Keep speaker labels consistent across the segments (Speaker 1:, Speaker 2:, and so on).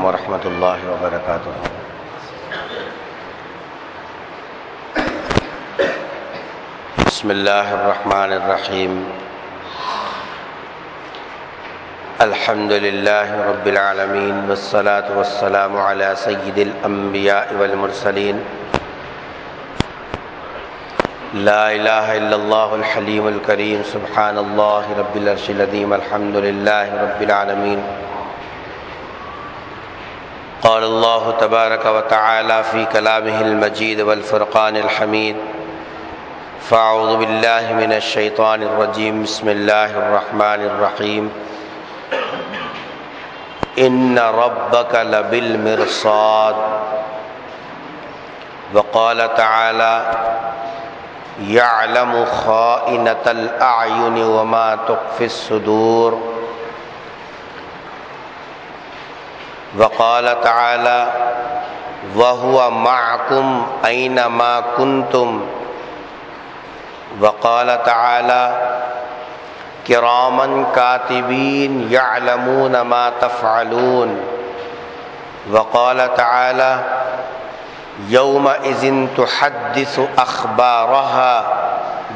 Speaker 1: ورحمۃ اللہ وبرکاتہ۔ بسم اللہ الرحمن الرحیم۔ الحمد للہ رب العالمین والصلاة والسلام علی سید الانبیاء والمرسلین۔ لا الہ الا اللہ الحلیم الکریم، سبحان اللہ رب العرش العظیم، الحمد للہ رب العالمین۔ قال اللہ تبارک و تعالی فی کلامہ المجید والفرقان الحمید، فاعوذ باللہ من الشیطان الرجیم، بسم اللہ الرحمن الرحیم۔ ان ربک لبالمرصاد، وقال تعالی یعلم خائنۃ الاعین وما تخفی الصدور، وقال تعالی وهو معکم اینما کنتم، وقال تعالی کراما کاتبین یعلمون ما تفعلون، وقال تعالی یومئذ تحدث اخبارها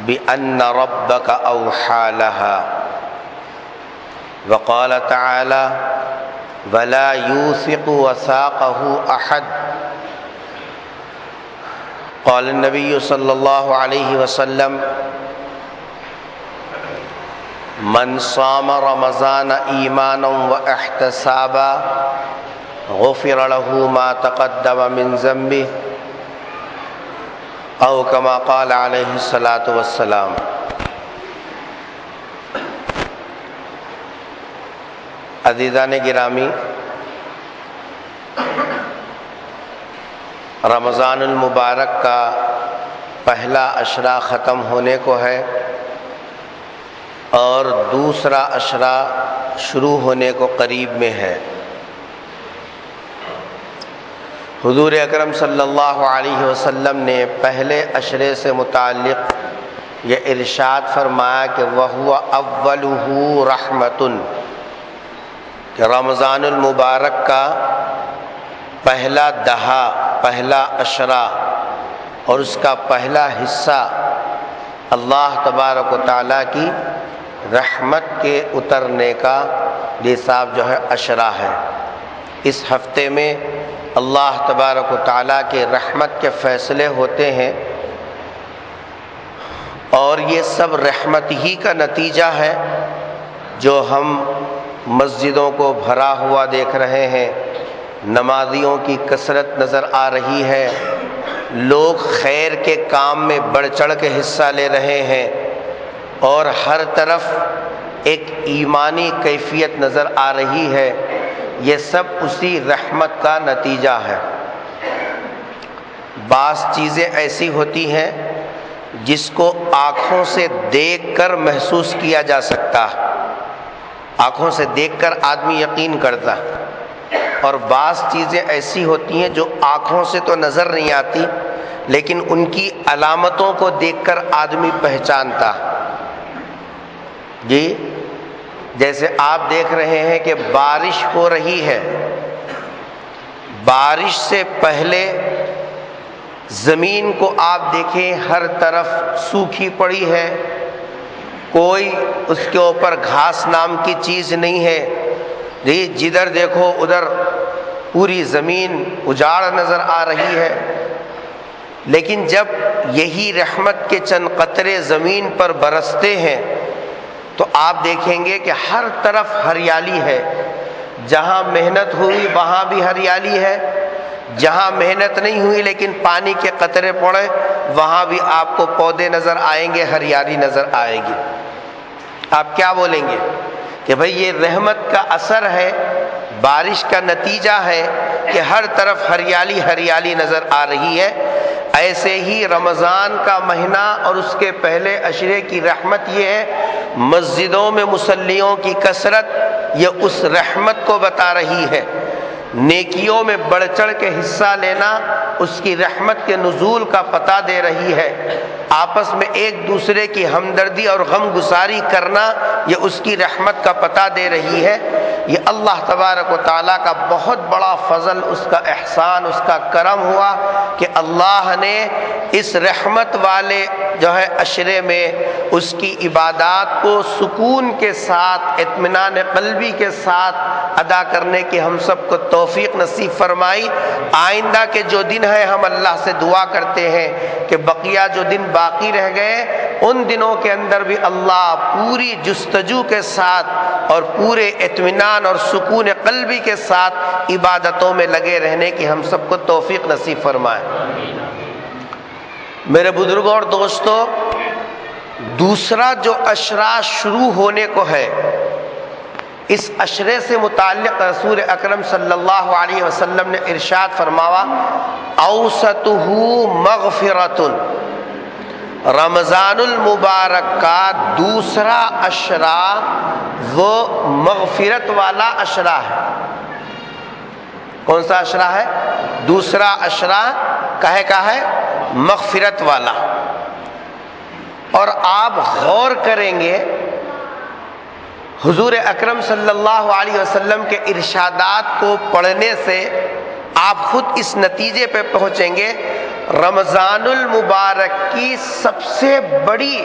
Speaker 1: بأن ربک اوحی لها، وقال تعالی ولا یوثق وثاقہ احد۔ قال النبی صلی اللہ علیہ وسلم من صام رمضان ایمانا واحتسابا غفر له ما تقدم من ذنبه، او کما قال علیہ الصلاۃ والسلام۔ عزیزان گرامی، رمضان المبارک کا پہلا عشرہ ختم ہونے کو ہے اور دوسرا عشرہ شروع ہونے کو قریب میں ہے۔ حضور اکرم صلی اللہ علیہ وسلم نے پہلے عشرے سے متعلق یہ ارشاد فرمایا کہ وَهُوَ أَوَّلُهُ رَحْمَةٌ، کہ رمضان المبارک کا پہلا دہا، پہلا عشرہ اور اس کا پہلا حصہ اللہ تبارک و تعالیٰ کی رحمت کے اترنے کا نصاب جو ہے عشرہ ہے۔ اس ہفتے میں اللہ تبارک و تعالیٰ کے رحمت کے فیصلے ہوتے ہیں اور یہ سب رحمت ہی کا نتیجہ ہے جو ہم مسجدوں کو بھرا ہوا دیکھ رہے ہیں، نمازیوں کی کثرت نظر آ رہی ہے، لوگ خیر کے کام میں بڑھ چڑھ کے حصہ لے رہے ہیں اور ہر طرف ایک ایمانی کیفیت نظر آ رہی ہے۔ یہ سب اسی رحمت کا نتیجہ ہے۔ بعض چیزیں ایسی ہوتی ہیں جس کو آنکھوں سے دیکھ کر محسوس کیا جا سکتا، آنکھوں سے دیکھ کر آدمی یقین کرتا، اور بعض چیزیں ایسی ہوتی ہیں جو آنکھوں سے تو نظر نہیں آتی لیکن ان کی علامتوں کو دیکھ کر آدمی پہچانتا۔ جی جیسے آپ دیکھ رہے ہیں کہ بارش ہو رہی ہے، بارش سے پہلے زمین کو آپ دیکھیں ہر طرف سوکھی پڑی ہے، کوئی اس کے اوپر گھاس نام کی چیز نہیں ہے، جی جدھر دیکھو ادھر پوری زمین اجاڑ نظر آ رہی ہے۔ لیکن جب یہی رحمت کے چند قطرے زمین پر برستے ہیں تو آپ دیکھیں گے کہ ہر طرف ہریالی ہے، جہاں محنت ہوئی وہاں بھی ہریالی ہے، جہاں محنت نہیں ہوئی لیکن پانی کے قطرے پڑے وہاں بھی آپ کو پودے نظر آئیں گے، ہریالی نظر آئے گی۔ آپ کیا بولیں گے کہ بھئی یہ رحمت کا اثر ہے، بارش کا نتیجہ ہے کہ ہر طرف ہریالی ہریالی نظر آ رہی ہے۔ ایسے ہی رمضان کا مہینہ اور اس کے پہلے عشرے کی رحمت یہ ہے، مسجدوں میں مصلیوں کی کثرت یہ اس رحمت کو بتا رہی ہے۔ نیکیوں میں بڑھ چڑھ کے حصہ لینا اس کی رحمت کے نزول کا پتہ دے رہی ہے۔ آپس میں ایک دوسرے کی ہمدردی اور غم گساری کرنا، یہ اس کی رحمت کا پتہ دے رہی ہے۔ یہ اللہ تبارک و تعالیٰ کا بہت بڑا فضل، اس کا احسان، اس کا کرم ہوا کہ اللہ نے اس رحمت والے جو ہے عشرے میں اس کی عبادات کو سکون کے ساتھ، اطمینان قلبی کے ساتھ ادا کرنے کی ہم سب کو توفیق نصیب فرمائی۔ آئندہ کے جو دن ہیں ہم اللہ سے دعا کرتے ہیں کہ بقیہ جو دن باقی رہ گئے ان دنوں کے اندر بھی اللہ پوری جستجو کے ساتھ اور پورے اطمینان اور سکون قلبی کے ساتھ عبادتوں میں لگے رہنے کی ہم سب کو توفیق نصیب فرمائے۔ میرے بزرگوں اور دوستو، دوسرا جو عشرہ شروع ہونے کو ہے، اس عشرے سے متعلق رسول اکرم صلی اللہ علیہ وسلم نے ارشاد فرمایا، اوسطہ مغفرۃ، رمضان المبارک کا دوسرا عشرہ وہ مغفرت والا عشرہ ہے۔ کون سا عشرہ ہے؟ دوسرا عشرہ کا ہے مغفرت والا۔ اور آپ غور کریں گے حضور اکرم صلی اللہ علیہ وسلم کے ارشادات کو پڑھنے سے آپ خود اس نتیجے پہ پہنچیں گے، رمضان المبارک کی سب سے بڑی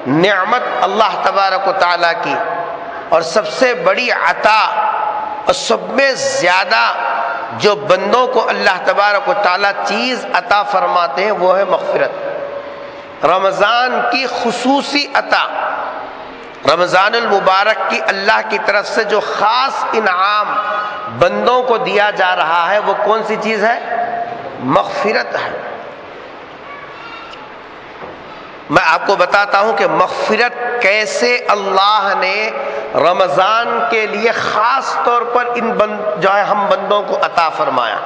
Speaker 1: نعمت اللہ تبارک و تعالیٰ کی اور سب سے بڑی عطا اور سب میں زیادہ جو بندوں کو اللہ تبارک و تعالیٰ چیز عطا فرماتے ہیں وہ ہے مغفرت۔ رمضان کی خصوصی عطا، رمضان المبارک کی اللہ کی طرف سے جو خاص انعام بندوں کو دیا جا رہا ہے وہ کون سی چیز ہے؟ مغفرت ہے۔ میں آپ کو بتاتا ہوں کہ مغفرت کیسے اللہ نے رمضان کے لیے خاص طور پر جو ہے ہم بندوں کو عطا فرمایا۔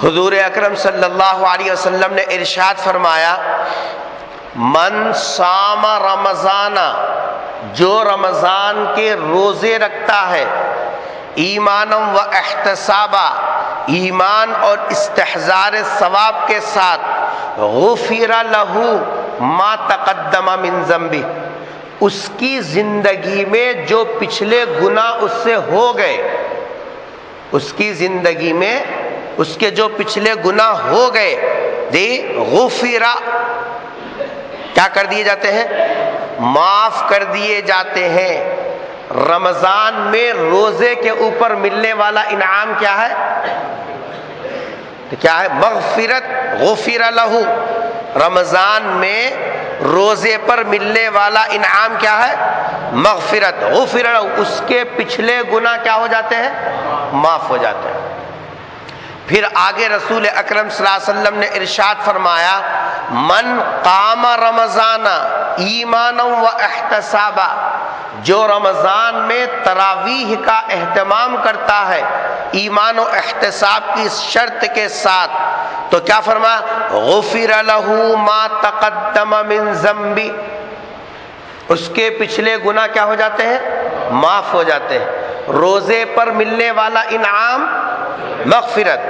Speaker 1: حضور اکرم صلی اللہ علیہ وسلم نے ارشاد فرمایا، من صام رمضان، جو رمضان کے روزے رکھتا ہے، ایمانا و احتسابا، ایمان اور استحضار ثواب کے ساتھ، غفر لہ ما تقدم من ذنبہ، اس کی زندگی میں جو پچھلے گناہ اس سے ہو گئے، اس کی زندگی میں اس کے جو پچھلے گناہ ہو گئے، غفرا کیا کر دیے جاتے ہیں؟ معاف کر دیے جاتے ہیں۔ رمضان میں روزے کے اوپر ملنے والا انعام کیا ہے؟ کیا ہے؟ مغفرت، غفر لہ۔ رمضان میں روزے پر ملنے والا انعام کیا ہے؟ مغفرت، غفر لہ، اس کے پچھلے گناہ کیا ہو جاتے ہیں؟ معاف ہو جاتے ہیں۔ پھر آگے رسول اکرم صلی اللہ علیہ وسلم نے ارشاد فرمایا، من قام رمضان ایمانا و احتسابا، جو رمضان میں تراویح کا اہتمام کرتا ہے ایمان و احتساب کی شرط کے ساتھ، تو کیا فرمایا؟ غفر لہ ما تقدم من ذنبہ، اس کے پچھلے گناہ کیا ہو جاتے ہیں؟ معاف ہو جاتے ہیں۔ روزے پر ملنے والا انعام مغفرت،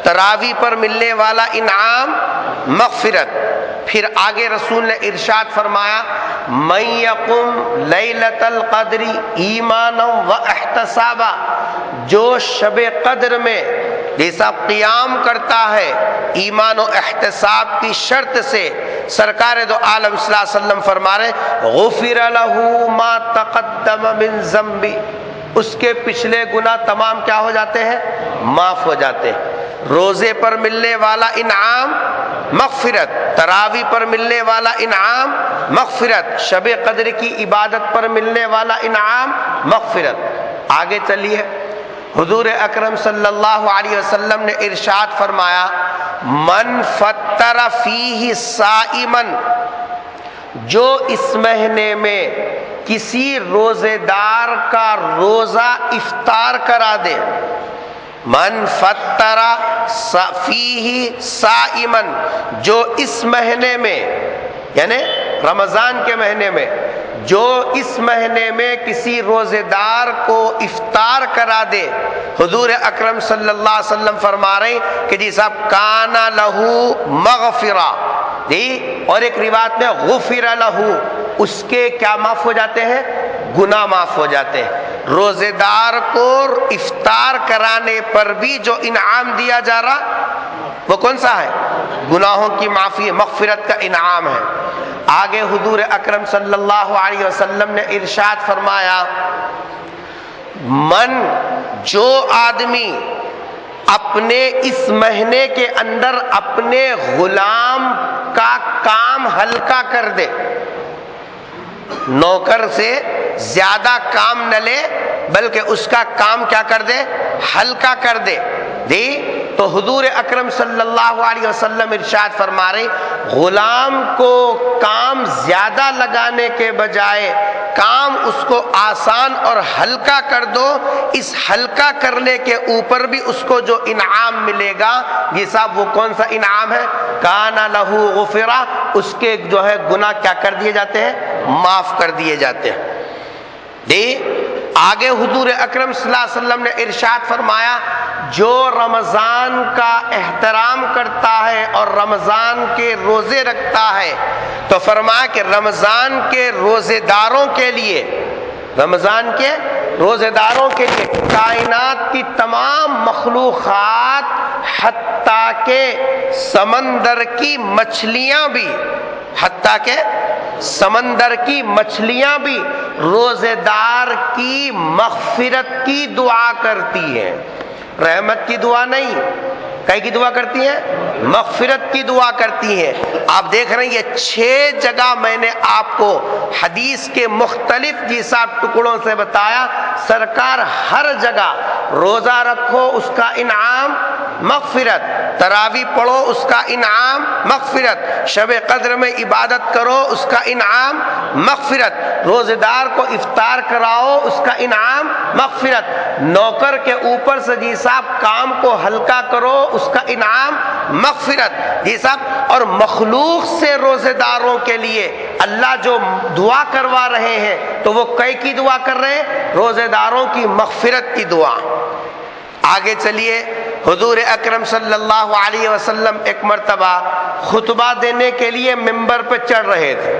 Speaker 1: تراویح پر ملنے والا انعام مغفرت۔ پھر آگے رسول نے ارشاد فرمایا، من یقم لیلۃ القدر ایمانا و احتسابا، جو شب قدر میں جیسا قیام کرتا ہے ایمان و احتساب کی شرط سے، سرکار دو عالم صلی اللہ علیہ وسلم فرما رہے، غفر لہ ما تقدم من ذنبہ، اس کے پچھلے گناہ تمام کیا ہو جاتے ہیں؟ معاف ہو جاتے ہیں۔ روزے پر ملنے والا انعام مغفرت، تراویح پر ملنے والا انعام مغفرت، شب قدر کی عبادت پر ملنے والا انعام مغفرت۔ آگے چلیے، حضور اکرم صلی اللہ علیہ وسلم نے ارشاد فرمایا، من فطر فیہ صائما، جو اس مہینے میں کسی روزے دار کا روزہ افطار کرا دے، من فطر فیہ صائما، جو اس مہینے میں یعنی رمضان کے مہینے میں، جو اس مہینے میں کسی روزے دار کو افطار کرا دے، حضور اکرم صلی اللہ علیہ وسلم فرما رہے ہیں کہ جی صاحب کانا لہو مغفرہ، جی، اور ایک روایت میں غفر لہ، اس کے کیا معاف ہو جاتے ہیں؟ گناہ معاف ہو جاتے ہیں۔ روزے دار کو افطار کرانے پر بھی جو انعام دیا جا رہا وہ کون سا ہے؟ گناہوں کی معافی، مغفرت کا انعام ہے۔ آگے حضور اکرم صلی اللہ علیہ وسلم نے ارشاد فرمایا، جو آدمی اپنے اس مہینے کے اندر اپنے غلام کا کام ہلکا کر دے، نوکر سے زیادہ کام نہ لے بلکہ اس کا کام کیا کر دے؟ ہلکا کر دے، تو حضور اکرم صلی اللہ علیہ وسلم ارشاد فرما رہے، غلام کو کام زیادہ لگانے کے بجائے کام اس کو آسان اور ہلکا کر دو، اس ہلکا کرنے کے اوپر بھی اس کو جو انعام ملے گا، یہ صاحب وہ کون سا انعام ہے؟ کان لہ غفرہ، اس کے جو ہے گناہ کیا کر دیے جاتے ہیں؟ معاف کر دیے جاتے ہیں۔ آگے حضور اکرم صلی اللہ علیہ وسلم نے ارشاد فرمایا، جو رمضان کا احترام کرتا ہے اور رمضان کے روزے رکھتا ہے تو فرمایا کہ رمضان کے روزے داروں کے لیے، رمضان کے روزے داروں کے لیے کائنات کی تمام مخلوقات حتیٰ کہ سمندر کی مچھلیاں بھی، حتیٰ کہ سمندر کی مچھلیاں بھی روزے دار کی مغفرت کی دعا کرتی ہیں، رحمت کی دعا نہیں، کئی کی دعا کرتی ہیں؟ مغفرت کی دعا کرتی ہیں۔ آپ دیکھ رہے ہیں یہ 6 جگہ میں نے آپ کو حدیث کے مختلف جیساب ٹکڑوں سے بتایا، سرکار ہر جگہ روزہ رکھو اس کا انعام مغفرت، تراویح پڑھو اس کا انعام مغفرت، شب قدر میں عبادت کرو اس کا انعام مغفرت، روزے دار کو افطار کراؤ اس کا انعام مغفرت، نوکر کے اوپر سے جی صاحب کام کو ہلکا کرو اس کا انعام مغفرت، جی صاحب، اور مخلوق سے روزے داروں کے لیے اللہ جو دعا کروا رہے ہیں تو وہ کئی کی دعا کر رہے ہیں؟ روزے داروں کی مغفرت کی دعا۔ آگے چلیے، حضور اکرم صلی اللہ علیہ وسلم ایک مرتبہ خطبہ دینے کے لیے ممبر پہ چڑھ رہے تھے،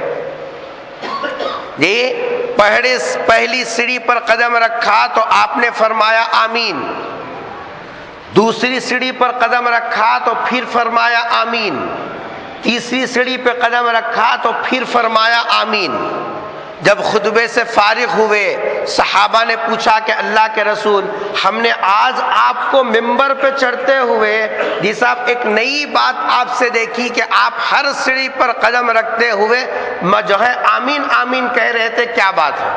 Speaker 1: پہلی سیڑھی پر قدم رکھا تو آپ نے فرمایا آمین، دوسری سیڑھی پر قدم رکھا تو پھر فرمایا آمین، تیسری سیڑھی پہ قدم رکھا تو پھر فرمایا آمین۔ جب خطبے سے فارغ ہوئے صحابہ نے پوچھا کہ اللہ کے رسول، ہم نے آج آپ کو ممبر پہ چڑھتے ہوئے جی صاحب ایک نئی بات آپ سے دیکھی کہ آپ ہر سیڑھی پر قدم رکھتے ہوئے جو ہے آمین آمین کہہ رہے تھے، کیا بات ہے؟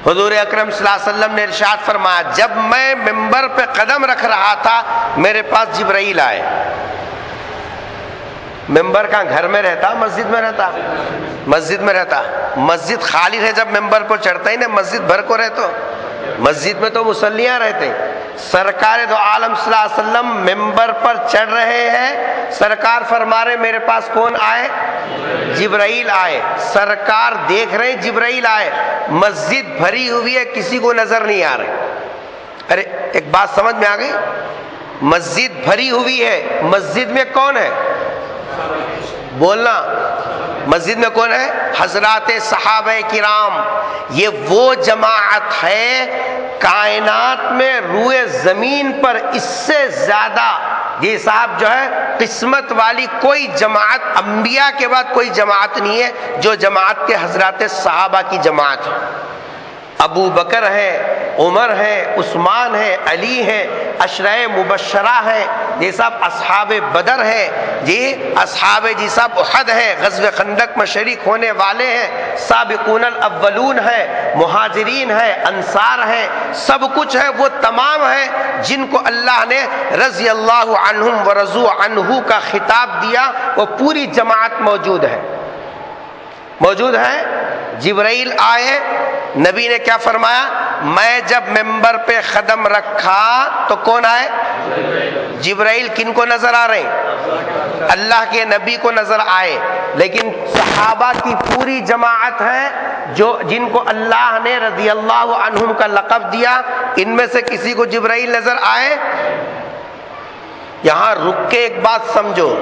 Speaker 1: حضور اکرم صلی اللہ علیہ وسلم نے ارشاد فرمایا، جب میں ممبر پہ قدم رکھ رہا تھا میرے پاس جبرائیل آئے۔ ممبر کہاں گھر میں رہتا؟ مسجد میں رہتا؟ مسجد میں رہتا۔ مسجد خالی ہے جب ممبر پر چڑھتا ہی نا، مسجد بھر کو رہتا، مسجد میں تو مصلیاں رہتے۔ سرکار دو عالم صلی اللہ علیہ وسلم ممبر پر چڑھ رہے ہیں، سرکار فرما رہے میرے پاس کون آئے؟ جبرائیل آئے۔ سرکار دیکھ رہے جبرائیل آئے، مسجد بھری ہوئی ہے، کسی کو نظر نہیں آ رہے۔ ارے ایک بات سمجھ میں آ گئی؟ مسجد بھری ہوئی ہے، مسجد میں کون ہے؟ بولنا، مسجد میں کون ہے؟ حضرات صحابہ کرام۔ یہ وہ جماعت ہے کائنات میں روئے زمین پر اس سے زیادہ یہ صاحب جو ہے قسمت والی کوئی جماعت انبیاء کے بعد کوئی جماعت نہیں ہے جو جماعت کے حضرات صحابہ کی جماعت ہے۔ ابو بکر ہے، عمر ہے، عثمان ہے، علی ہے، عشرہ مبشرہ ہے، یہ سب اصحاب بدر ہے، جی اصحاب جی صاحب احد ہے، غزوہ خندق میں شریک ہونے والے ہیں، سابقون الاولون ہے، مہاجرین ہے، انصار ہے، سب کچھ ہے، وہ تمام ہے جن کو اللہ نے رضی اللہ عنہم ورضوا عنہ کا خطاب دیا، وہ پوری جماعت موجود ہے، موجود ہے۔ جبرائیل آئے، نبی نے کیا فرمایا؟ میں جب ممبر پہ قدم رکھا تو کون آئے؟ جبرائیل۔ کن کو نظر آ رہے ہیں؟ اللہ کے نبی کو نظر آئے، لیکن صحابہ کی پوری جماعت ہے جن کو اللہ نے رضی اللہ عنہم کا لقب دیا، ان میں سے کسی کو جبرائیل نظر آئے؟ یہاں رک کے ایک بات سمجھو،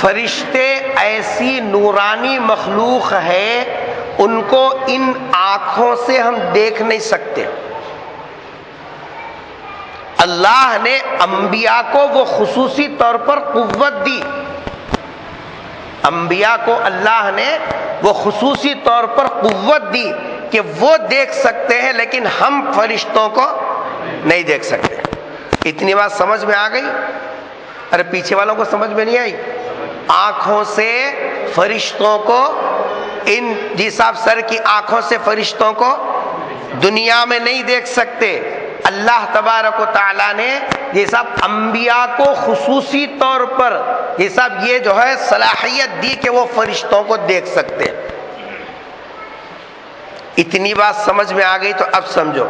Speaker 1: فرشتے ایسی نورانی مخلوق ہے، ان کو ان آنکھوں سے ہم دیکھ نہیں سکتے۔ اللہ نے انبیاء کو وہ خصوصی طور پر قوت دی، انبیاء کو اللہ نے وہ خصوصی طور پر قوت دی کہ وہ دیکھ سکتے ہیں، لیکن ہم فرشتوں کو نہیں دیکھ سکتے۔ اتنی بات سمجھ میں آ گئی؟ ارے پیچھے والوں کو سمجھ میں نہیں آئی؟ آنکھوں سے فرشتوں کو، ان جی صاحب سر کی آنکھوں سے فرشتوں کو دنیا میں نہیں دیکھ سکتے۔ اللہ تبارک و تعالیٰ نے یہ سب انبیاء کو خصوصی طور پر یہ سب یہ جو ہے صلاحیت دی کہ وہ فرشتوں کو دیکھ سکتے۔ اتنی بات سمجھ میں آ گئی تو اب سمجھو،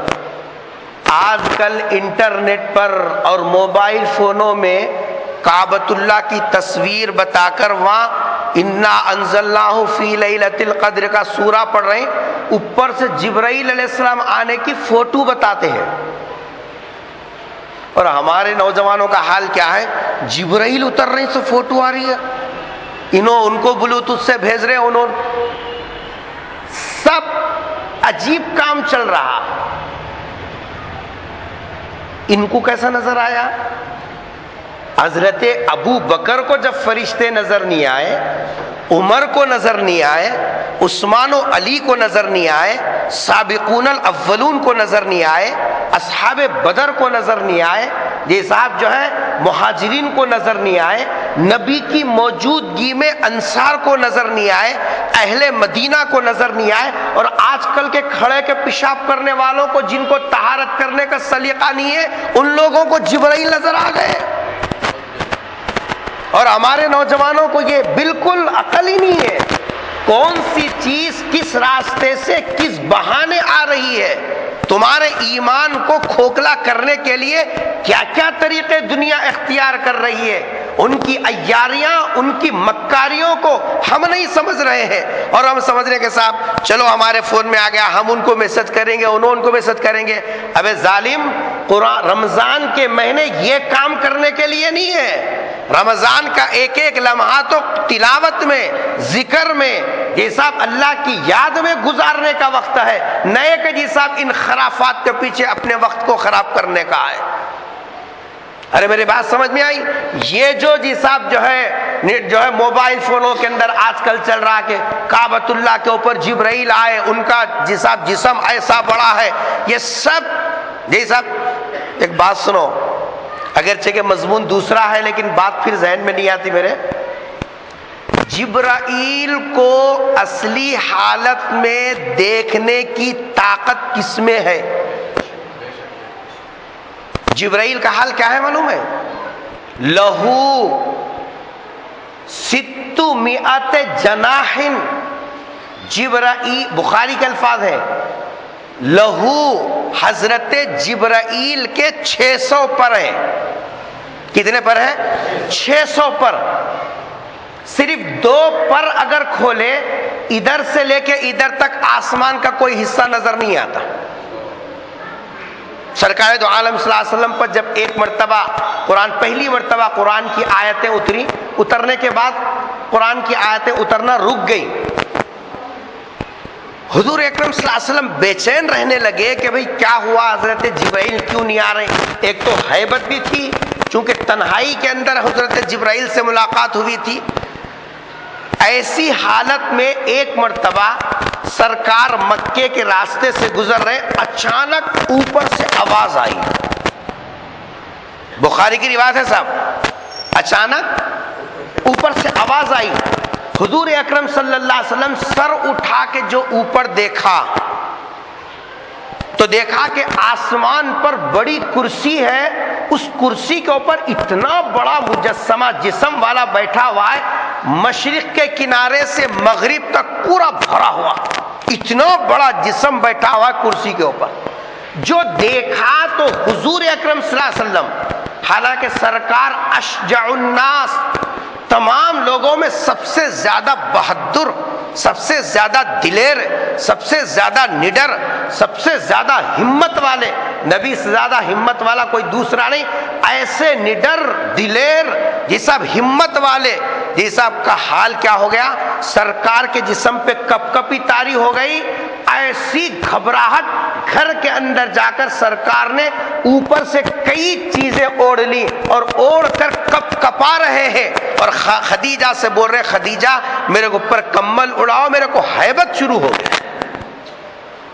Speaker 1: آج کل انٹرنیٹ پر اور موبائل فونوں میں کعبۃ اللہ کی تصویر بتا کر وہاں انا انزلناہ فی لیلۃ القدر کا سورہ پڑھ رہے ہیں، اوپر سے جبرائیل علیہ السلام آنے کی فوٹو بتاتے ہیں۔ اور ہمارے نوجوانوں کا حال کیا ہے؟ جبرائیل اتر رہے ہیں تو فوٹو آ رہی ہے، ان کو بلوٹوتھ سے بھیج رہے ہیں، سب عجیب کام چل رہا۔ ان کو کیسا نظر آیا؟ حضرت ابو بکر کو جب فرشتے نظر نہیں آئے، عمر کو نظر نہیں آئے، عثمان و علی کو نظر نہیں آئے، سابقون الاولون کو نظر نہیں آئے، اصحاب بدر کو نظر نہیں آئے، یہ صاحب جو ہے مہاجرین کو نظر نہیں آئے، نبی کی موجودگی میں انصار کو نظر نہیں آئے، اہل مدینہ کو نظر نہیں آئے، اور آج کل کے کھڑے کے پیشاب کرنے والوں کو، جن کو طہارت کرنے کا سلیقہ نہیں ہے، ان لوگوں کو جبرائیل نظر آ گئے۔ اور ہمارے نوجوانوں کو یہ بالکل عقل ہی نہیں ہے، کون سی چیز کس راستے سے کس بہانے آ رہی ہے۔ تمہارے ایمان کو کھوکھلا کرنے کے لیے کیا کیا طریقے دنیا اختیار کر رہی ہے، ان کی عیاریاں، ان کی مکاریوں کو ہم نہیں سمجھ رہے ہیں، اور ہم سمجھنے کے ساتھ چلو ہمارے فون میں آ گیا، ہم ان کو میسج کریں گے، انہوں ان کو میسج کریں گے۔ ابے ظالم، قرآن رمضان کے مہینے یہ کام کرنے کے لیے نہیں ہے۔ رمضان کا ایک ایک لمحہ تو تلاوت میں، ذکر میں، یہ صاحب اللہ کی یاد میں گزارنے کا وقت ہے، نئے کہ جی صاحب ان خرافات کے پیچھے اپنے وقت کو خراب کرنے کا ہے۔ ارے میری بات سمجھ میں آئی؟ یہ جو جی صاحب جو ہے موبائل فونوں کے اندر آج کل چل رہا کہ کعبۃ اللہ کے اوپر جبرائیل آئے، ان کا جی صاحب جسم ایسا بڑا ہے، یہ سب جی صاحب ایک بات سنو، اگرچہ کہ مضمون دوسرا ہے لیکن بات پھر ذہن میں نہیں آتی میرے۔ جبرائیل کو اصلی حالت میں دیکھنے کی طاقت کس میں ہے؟ جبرائیل کا حال کیا ہے معلوم ہے؟ لہو 600 جناح، جبرائیل، بخاری کے الفاظ ہیں، لہو حضرت جبرائیل کے 600 پر ہیں۔ کتنے پر ہیں؟ 600 پر۔ صرف 2 پر اگر کھولے، ادھر سے لے کے ادھر تک آسمان کا کوئی حصہ نظر نہیں آتا۔ سرکار دو عالم صلی اللہ علیہ وسلم پر جب ایک مرتبہ پہلی مرتبہ قرآن کی آیتیں اتری، اترنے کے بعد قرآن کی آیتیں اترنا رک گئی، حضور اکرم صلی اللہ علیہ وسلم بے چین رہنے لگے کہ بھئی کیا ہوا، حضرت جبرائیل کیوں نہیں آ رہے؟ ایک تو ہیبت بھی تھی، چونکہ تنہائی کے اندر حضرت جبرائیل سے ملاقات ہوئی تھی۔ ایسی حالت میں ایک مرتبہ سرکار مکے کے راستے سے گزر رہے، اچانک اوپر سے آواز آئی، بخاری کی روایت ہے صاحب، اچانک اوپر سے آواز آئی۔ حضور اکرم صلی اللہ علیہ وسلم سر اٹھا کے جو اوپر دیکھا تو دیکھا کہ آسمان پر بڑی کرسی ہے، اس کرسی کے اوپر اتنا بڑا مجسمہ جسم والا بیٹھا ہوا ہے، مشرق کے کنارے سے مغرب تک پورا بھرا ہوا، اتنا بڑا جسم بیٹھا ہوا ہے کرسی کے اوپر۔ جو دیکھا تو حضور اکرم صلی اللہ علیہ وسلم، حالانکہ سرکار اشجع الناس، تمام لوگوں میں سب سے زیادہ بہادر، سب سے زیادہ دلیر، سب سے زیادہ نڈر، سب سے زیادہ ہمت والے، نبی سے زیادہ ہمت والا کوئی دوسرا نہیں، ایسے نڈر، دلیر، یہ سب ہمت والے جی صاحب کا حال کیا ہو گیا؟ سرکار کے جسم پہ کپ کپی طاری ہو گئی، ایسی گھبراہٹ، گھر کے اندر جا کر سرکار نے اوپر سے کئی چیزیں اوڑھ لی اور اوڑھ کر کپ کپا رہے ہیں، اور خدیجہ سے بول رہے خدیجہ میرے کو اوپر کمبل اڑاؤ، میرے کو ہیبت شروع ہو گیا۔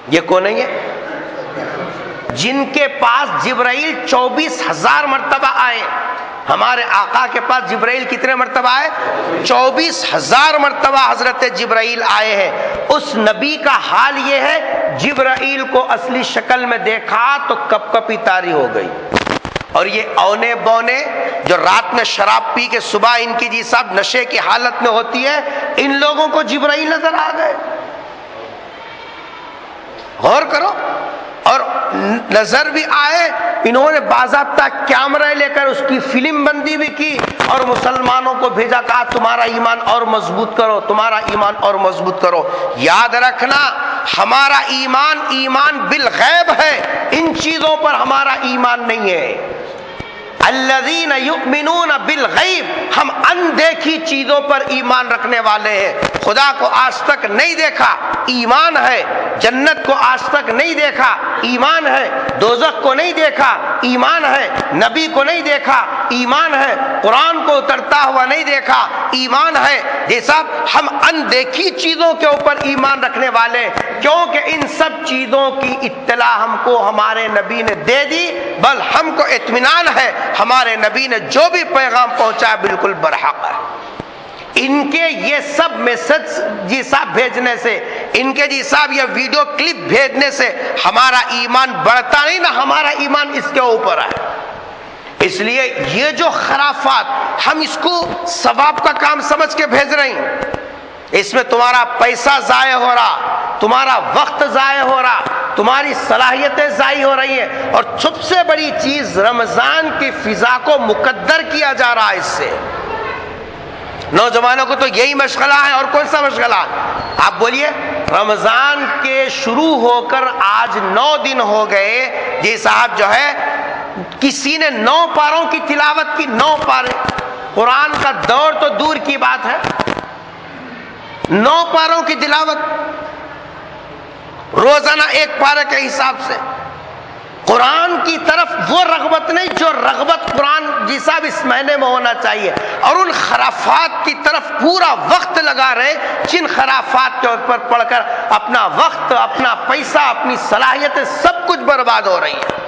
Speaker 1: یہ کون ہے؟ یہ جن کے پاس جبرائیل 24,000 مرتبہ آئے۔ ہمارے آقا کے پاس جبرائیل کتنے مرتبہ آئے؟ 24,000 مرتبہ حضرت جبرائیل آئے ہیں۔ اس نبی کا حال یہ ہے، جبرائیل کو اصلی شکل میں دیکھا تو کپ کپی طاری ہو گئی۔ اور یہ اونے بونے جو رات میں شراب پی کے صبح ان کی جی صاحب نشے کی حالت میں ہوتی ہے، ان لوگوں کو جبرائیل نظر آ گئے۔ غور کرو، اور نظر بھی آئے، انہوں نے باضابطہ کیمرے لے کر اس کی فلم بندی بھی کی اور مسلمانوں کو بھیجا، کہا تمہارا ایمان اور مضبوط کرو، تمہارا ایمان اور مضبوط کرو۔ یاد رکھنا ہمارا ایمان ایمان بالغیب ہے، ان چیزوں پر ہمارا ایمان نہیں ہے۔ الذین یؤمنون بالغیب، ہم اندیکھی چیزوں پر ایمان رکھنے والے ہیں۔ خدا کو آج تک نہیں دیکھا، ایمان ہے۔ جنت کو آج تک نہیں دیکھا، ایمان ہے۔ دوزخ کو نہیں دیکھا، ایمان ہے۔ نبی کو نہیں دیکھا، ایمان ہے۔ قرآن کو اترتا ہوا نہیں دیکھا، ایمان ہے۔ یہ سب ہم اندیکھی چیزوں کے اوپر ایمان رکھنے والے، کیونکہ ان سب چیزوں کی اطلاع ہم کو ہمارے نبی نے دے دی، بل ہم کو اطمینان ہے ہمارے نبی نے جو بھی پیغام پہنچایا بالکل برحق ہے۔ ان کے یہ سب میسج جی صاحب بھیجنے سے، ان کے جی صاحب یہ ویڈیو کلپ بھیجنے سے ہمارا ایمان بڑھتا نہیں، نہ ہمارا ایمان اس کے اوپر ہے۔ اس لیے یہ جو خرافات ہم اس کو ثواب کا کام سمجھ کے بھیج رہے ہیں، اس میں تمہارا پیسہ ضائع ہو رہا، تمہارا وقت ضائع ہو رہا، تمہاری صلاحیتیں ضائع ہو رہی ہیں، اور سب سے بڑی چیز رمضان کی فضا کو مقدر کیا جا رہا ہے اس سے۔ نوجوانوں کو تو یہی مشغلہ ہے، اور کون سا مشغلہ؟ آپ بولیے۔ رمضان کے شروع ہو کر آج 9 دن ہو گئے جی صاحب، جو ہے کسی نے 9 پاروں کی تلاوت کی، 9 پارے۔ قرآن کا دور تو دور کی بات ہے، 9 پاروں کی تلاوت روزانہ 1 پارے کے حساب سے۔ قرآن کی طرف وہ رغبت نہیں جو رغبت قرآن جی صاحب اس مہینے میں ہونا چاہیے، اور ان خرافات کی طرف پورا وقت لگا رہے جن خرافات کے اوپر پڑھ کر اپنا وقت، اپنا پیسہ، اپنی صلاحیتیں سب کچھ برباد ہو رہی ہیں۔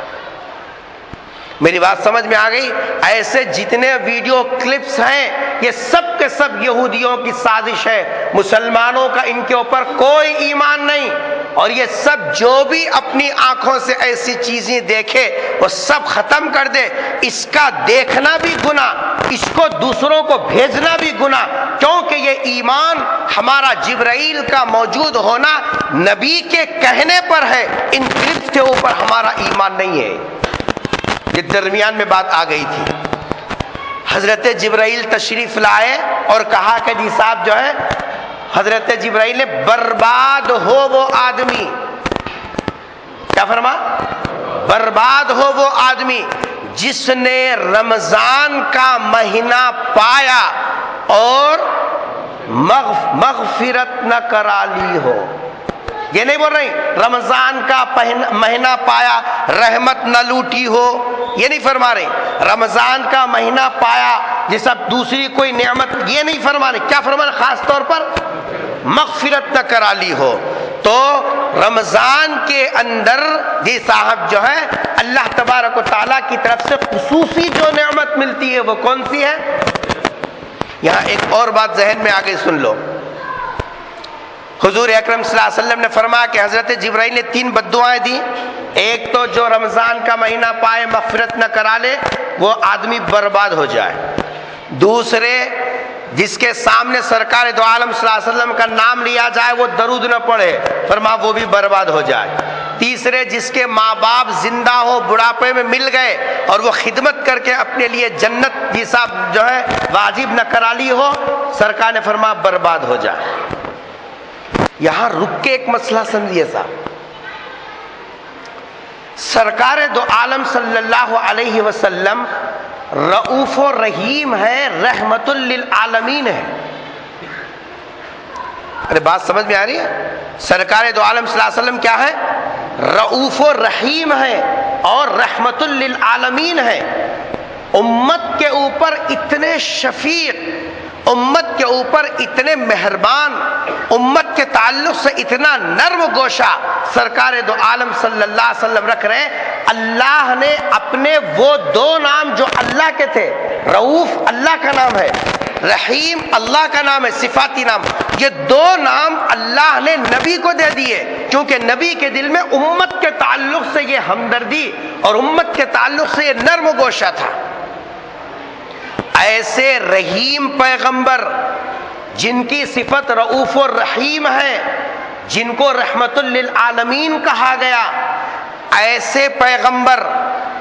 Speaker 1: میری بات سمجھ میں آ گئی؟ ایسے جتنے ویڈیو کلپس ہیں یہ سب کے سب یہودیوں کی سازش ہے، مسلمانوں کا ان کے اوپر کوئی ایمان نہیں، اور یہ سب جو بھی اپنی آنکھوں سے ایسی چیزیں دیکھے وہ سب ختم کر دے۔ اس کا دیکھنا بھی گناہ، اس کو دوسروں کو بھیجنا بھی گناہ، کیونکہ یہ ایمان ہمارا جبرائیل کا موجود ہونا نبی کے کہنے پر ہے، ان کلپس کے اوپر ہمارا ایمان نہیں ہے۔ یہ درمیان میں بات آ گئی تھی، حضرت جبرائیل تشریف لائے اور کہا کہ جی صاحب جو ہے، حضرت جبرائیل نے برباد ہو وہ آدمی، کیا فرما؟ برباد ہو وہ آدمی جس نے رمضان کا مہینہ پایا اور مغفرت نہ کرا لی ہو۔ یہ نہیں بول رہی رمضان کا مہینہ پایا رحمت نہ لوٹی ہو، یہ نہیں فرما رہے۔ رمضان کا مہینہ پایا جس اب دوسری کوئی نعمت، یہ نہیں فرما رہے۔ کیا فرما رہے؟ خاص طور پر مغفرت نہ کرا لی ہو۔ تو رمضان کے اندر جی صاحب جو ہے اللہ تبارک و تعالیٰ کی طرف سے خصوصی جو نعمت ملتی ہے وہ کون سی ہے؟ یہاں ایک اور بات ذہن میں آگے سن لو۔ حضور اکرم صلی اللہ علیہ وسلم نے فرمایا کہ حضرت جبرائیل نے 3 بددعائیں دی۔ ایک تو جو رمضان کا مہینہ پائے مغفرت نہ کرا لے وہ آدمی برباد ہو جائے، دوسرے جس کے سامنے سرکار دو عالم صلی اللہ علیہ وسلم کا نام لیا جائے وہ درود نہ پڑھے، فرما وہ بھی برباد ہو جائے، تیسرے جس کے ماں باپ زندہ ہو بڑھاپے میں مل گئے اور وہ خدمت کر کے اپنے لیے جنت جی صاحب جو ہے واجب نہ کرا لی ہو، سرکار نے فرما برباد ہو جائے۔ یہاں رک کے ایک مسئلہ سمجھیے صاحب، سرکار دو عالم صلی اللہ علیہ وسلم رؤوف و رحیم ہے، رحمت للعالمین ہے۔ ارے بات سمجھ میں آ رہی ہے؟ سرکار دو عالم صلی اللہ علیہ وسلم کیا ہے؟ رؤوف و رحیم ہے اور رحمت للعالمین ہے۔ امت کے اوپر اتنے شفیق، امت کے اوپر اتنے مہربان، امت کے تعلق سے اتنا نرم گوشہ سرکار دو عالم صلی اللہ علیہ وسلم رکھ رہے ہیں۔ اللہ نے اپنے وہ دو نام جو اللہ کے تھے، رؤوف اللہ کا نام ہے، رحیم اللہ کا نام ہے، صفاتی نام، یہ دو نام اللہ نے نبی کو دے دیے، کیونکہ نبی کے دل میں امت کے تعلق سے یہ ہمدردی اور امت کے تعلق سے یہ نرم گوشہ تھا۔ ایسے رحیم پیغمبر جن کی صفت رؤوف الرحیم ہے، جن کو رحمت للعالمین کہا گیا، ایسے پیغمبر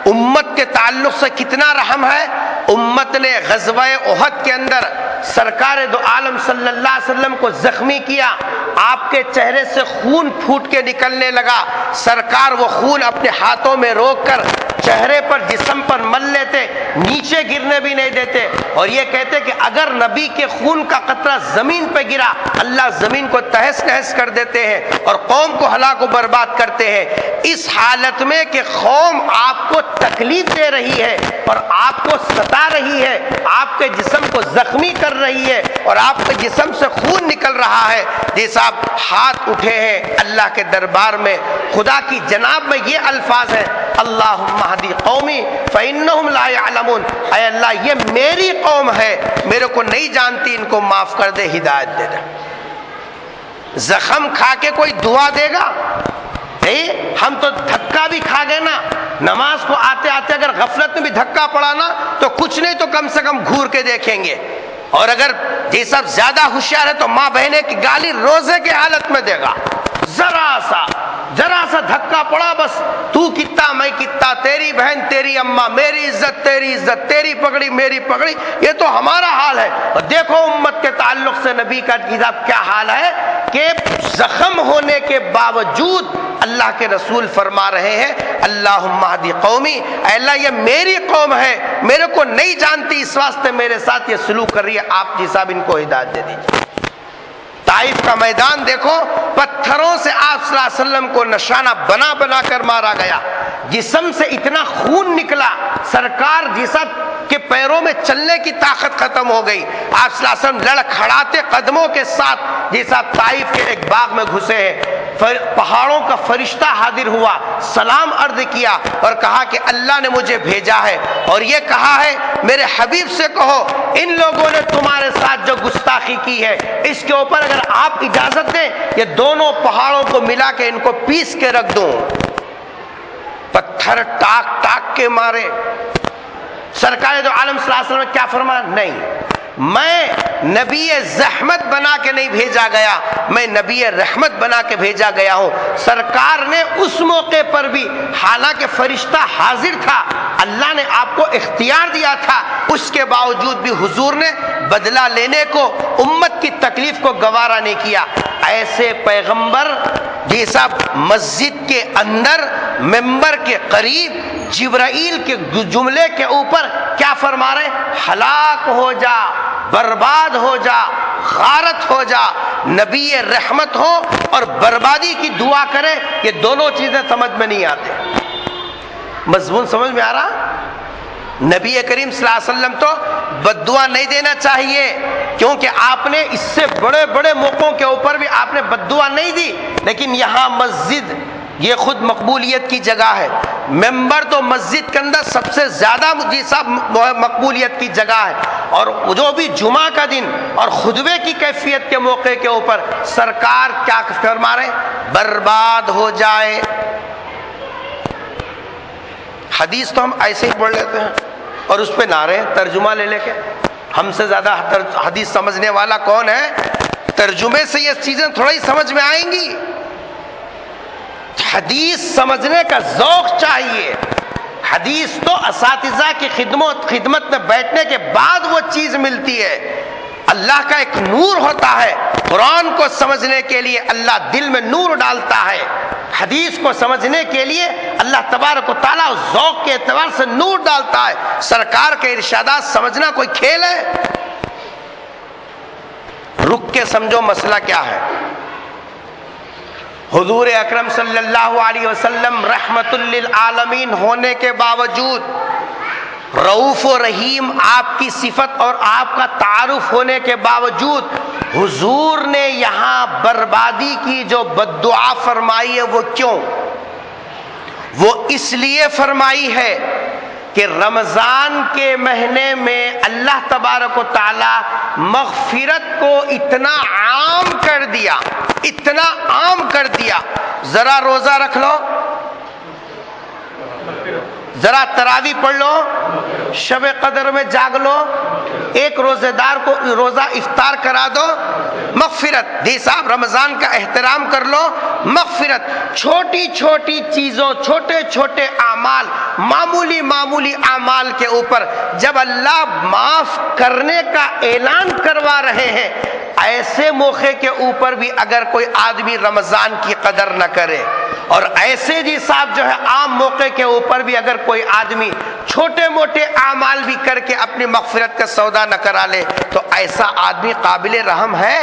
Speaker 1: امت کے تعلق سے کتنا رحم ہے۔ امت نے غزوہ احد کے اندر سرکار دو عالم صلی اللہ علیہ وسلم کو زخمی کیا، آپ کے چہرے سے خون پھوٹ کے نکلنے لگا، سرکار وہ خون اپنے ہاتھوں میں روک کر چہرے پر جسم پر مل لیتے، نیچے گرنے بھی نہیں دیتے، اور یہ کہتے کہ اگر نبی کے خون کا قطرہ زمین پہ گرا اللہ زمین کو تہس نہس کر دیتے ہیں اور قوم کو ہلاک و برباد کرتے ہیں۔ اس حالت میں کہ قوم آپ کو تکلیف دے رہی ہے اور آپ کو ستا رہی ہے، آپ کے جسم کو زخمی کر رہی ہے اور آپ کے جسم سے خون نکل رہا ہے، جیسا آپ ہاتھ اٹھے ہیں اللہ کے دربار میں، خدا کی جناب میں یہ الفاظ ہیں، اللہم اہدی قومی فإنہم لا یعلمون، اے اللہ یہ میری قوم ہے، میرے کو نہیں جانتی، ان کو معاف کر دے، ہدایت دے دے۔ زخم کھا کے کوئی دعا دے گا؟ نہیں، ہم تو دھکا بھی کھا گئے نا، نماز کو آتے آتے اگر غفلت میں بھی دھکا پڑا نا تو کچھ نہیں تو کم سے کم گھور کے دیکھیں گے، اور اگر یہ سب زیادہ ہوشیار ہے تو ماں بہنے کی گالی روزے کے حالت میں دے گا۔ ذرا سا دھکا پڑا، بس تو کتا میں کتا، تیری بہن تیری اماں، میری عزت تیری عزت، تیری پگڑی میری پگڑی، یہ تو ہمارا حال ہے۔ اور دیکھو امت کے تعلق سے نبی کا کتاب کیا حال ہے کہ زخم ہونے کے باوجود اللہ کے رسول فرما رہے ہیں اللہم اہدی قومی، اے اللہ یہ میری قوم ہے، میرے کو نہیں جانتی، اس واسطے میرے ساتھ یہ سلوک کر رہی ہے، آپ جی صاحب ان کو ہدایت دے دیجیے۔ طائف کا میدان دیکھو، پتھروں سے آپ صلی اللہ علیہ وسلم کو نشانہ بنا بنا کر مارا گیا، جسم سے اتنا خون نکلا، سرکار جسم کے پیروں میں چلنے کی طاقت ختم ہو گئی، آپ صلی اللہ علیہ وسلم لڑکھڑاتے قدموں کے ساتھ جیسا طائف کے ایک باغ میں گھسے ہیں، پہاڑوں کا فرشتہ حاضر ہوا، سلام عرض کیا اور کہا کہ اللہ نے مجھے بھیجا ہے اور یہ کہا ہے میرے حبیب سے کہو ان لوگوں نے تمہارے ساتھ جو گستاخی کی ہے اس کے اوپر اگر آپ اجازت دیں یہ دونوں پہاڑوں کو ملا کے ان کو پیس کے رکھ دوں۔ پتھر ٹاک ٹاک کے مارے۔ سرکار دو عالم صلی اللہ علیہ وسلم نے کیا فرمایا؟ نہیں، میں نبی زحمت بنا کے نہیں بھیجا گیا، میں نبی رحمت بنا کے بھیجا گیا ہوں۔ سرکار نے اس موقع پر بھی حالانکہ فرشتہ حاضر تھا، اللہ نے آپ کو اختیار دیا تھا، اس کے باوجود بھی حضور نے بدلہ لینے کو، امت کی تکلیف کو گوارا نہیں کیا۔ ایسے پیغمبر جیسا مسجد کے اندر ممبر کے قریب جبرائیل کے جملے کے اوپر کیا فرما رہے؟ ہلاک ہو جا، برباد ہو جا، غارت ہو جا، نبی رحمت ہو اور بربادی کی دعا کرے، یہ دونوں چیزیں سمجھ میں نہیں آتے۔ مضمون سمجھ میں آ رہا؟ نبی کریم صلی اللہ علیہ وسلم تو بد دعا نہیں دینا چاہیے، کیونکہ آپ نے اس سے بڑے بڑے موقعوں کے اوپر بھی آپ نے بد دعا نہیں دی، لیکن یہاں مسجد یہ خود مقبولیت کی جگہ ہے، ممبر تو مسجد کے اندر سب سے زیادہ مقبولیت کی جگہ ہے، اور جو بھی جمعہ کا دن اور خطبے کی کیفیت کے موقع کے اوپر سرکار کیا فرما رہے؟ برباد ہو جائے۔ حدیث تو ہم ایسے ہی پڑھ لیتے ہیں اور اس پہ نعرے ترجمہ لے لے کے، ہم سے زیادہ حدیث سمجھنے والا کون ہے؟ ترجمے سے یہ چیزیں تھوڑا ہی سمجھ میں آئیں گی۔ حدیث سمجھنے کا ذوق چاہیے، حدیث تو اساتذہ کی خدمت میں بیٹھنے کے بعد وہ چیز ملتی ہے، اللہ کا ایک نور ہوتا ہے، قرآن کو سمجھنے کے لیے اللہ دل میں نور ڈالتا ہے، حدیث کو سمجھنے کے لیے اللہ تبارک و تعالیٰ ذوق کے اعتبار سے نور ڈالتا ہے. سرکار کے ارشادات سمجھنا کوئی کھیل ہے؟ رک کے سمجھو مسئلہ کیا ہے. حضور اکرم صلی اللہ علیہ وسلم رحمت للعالمین ہونے کے باوجود، رؤوف و رحیم آپ کی صفت اور آپ کا تعارف ہونے کے باوجود، حضور نے یہاں بربادی کی جو بد دعا فرمائی ہے وہ کیوں؟ وہ اس لیے فرمائی ہے کہ رمضان کے مہینے میں اللہ تبارک و تعالی مغفرت کو اتنا عام کر دیا، اتنا عام کر دیا. ذرا روزہ رکھ لو، ذرا تراویح پڑھ لو، شب قدر میں جاگ لو، ایک روزے دار کو روزہ افطار کرا دو، مغفرت. دی صاحب رمضان کا احترام کر لو، مغفرت. چھوٹی چھوٹی چیزوں، چھوٹے چھوٹے اعمال، معمولی معمولی اعمال کے اوپر جب اللہ معاف کرنے کا اعلان کروا رہے ہیں، ایسے موقع کے اوپر بھی اگر کوئی آدمی رمضان کی قدر نہ کرے، اور ایسے جی صاحب جو ہے عام موقع کے اوپر بھی اگر کوئی آدمی چھوٹے موٹے اعمال بھی کر کے اپنی مغفرت کا سودا نہ کرا لے، تو ایسا آدمی قابل رحم ہے؟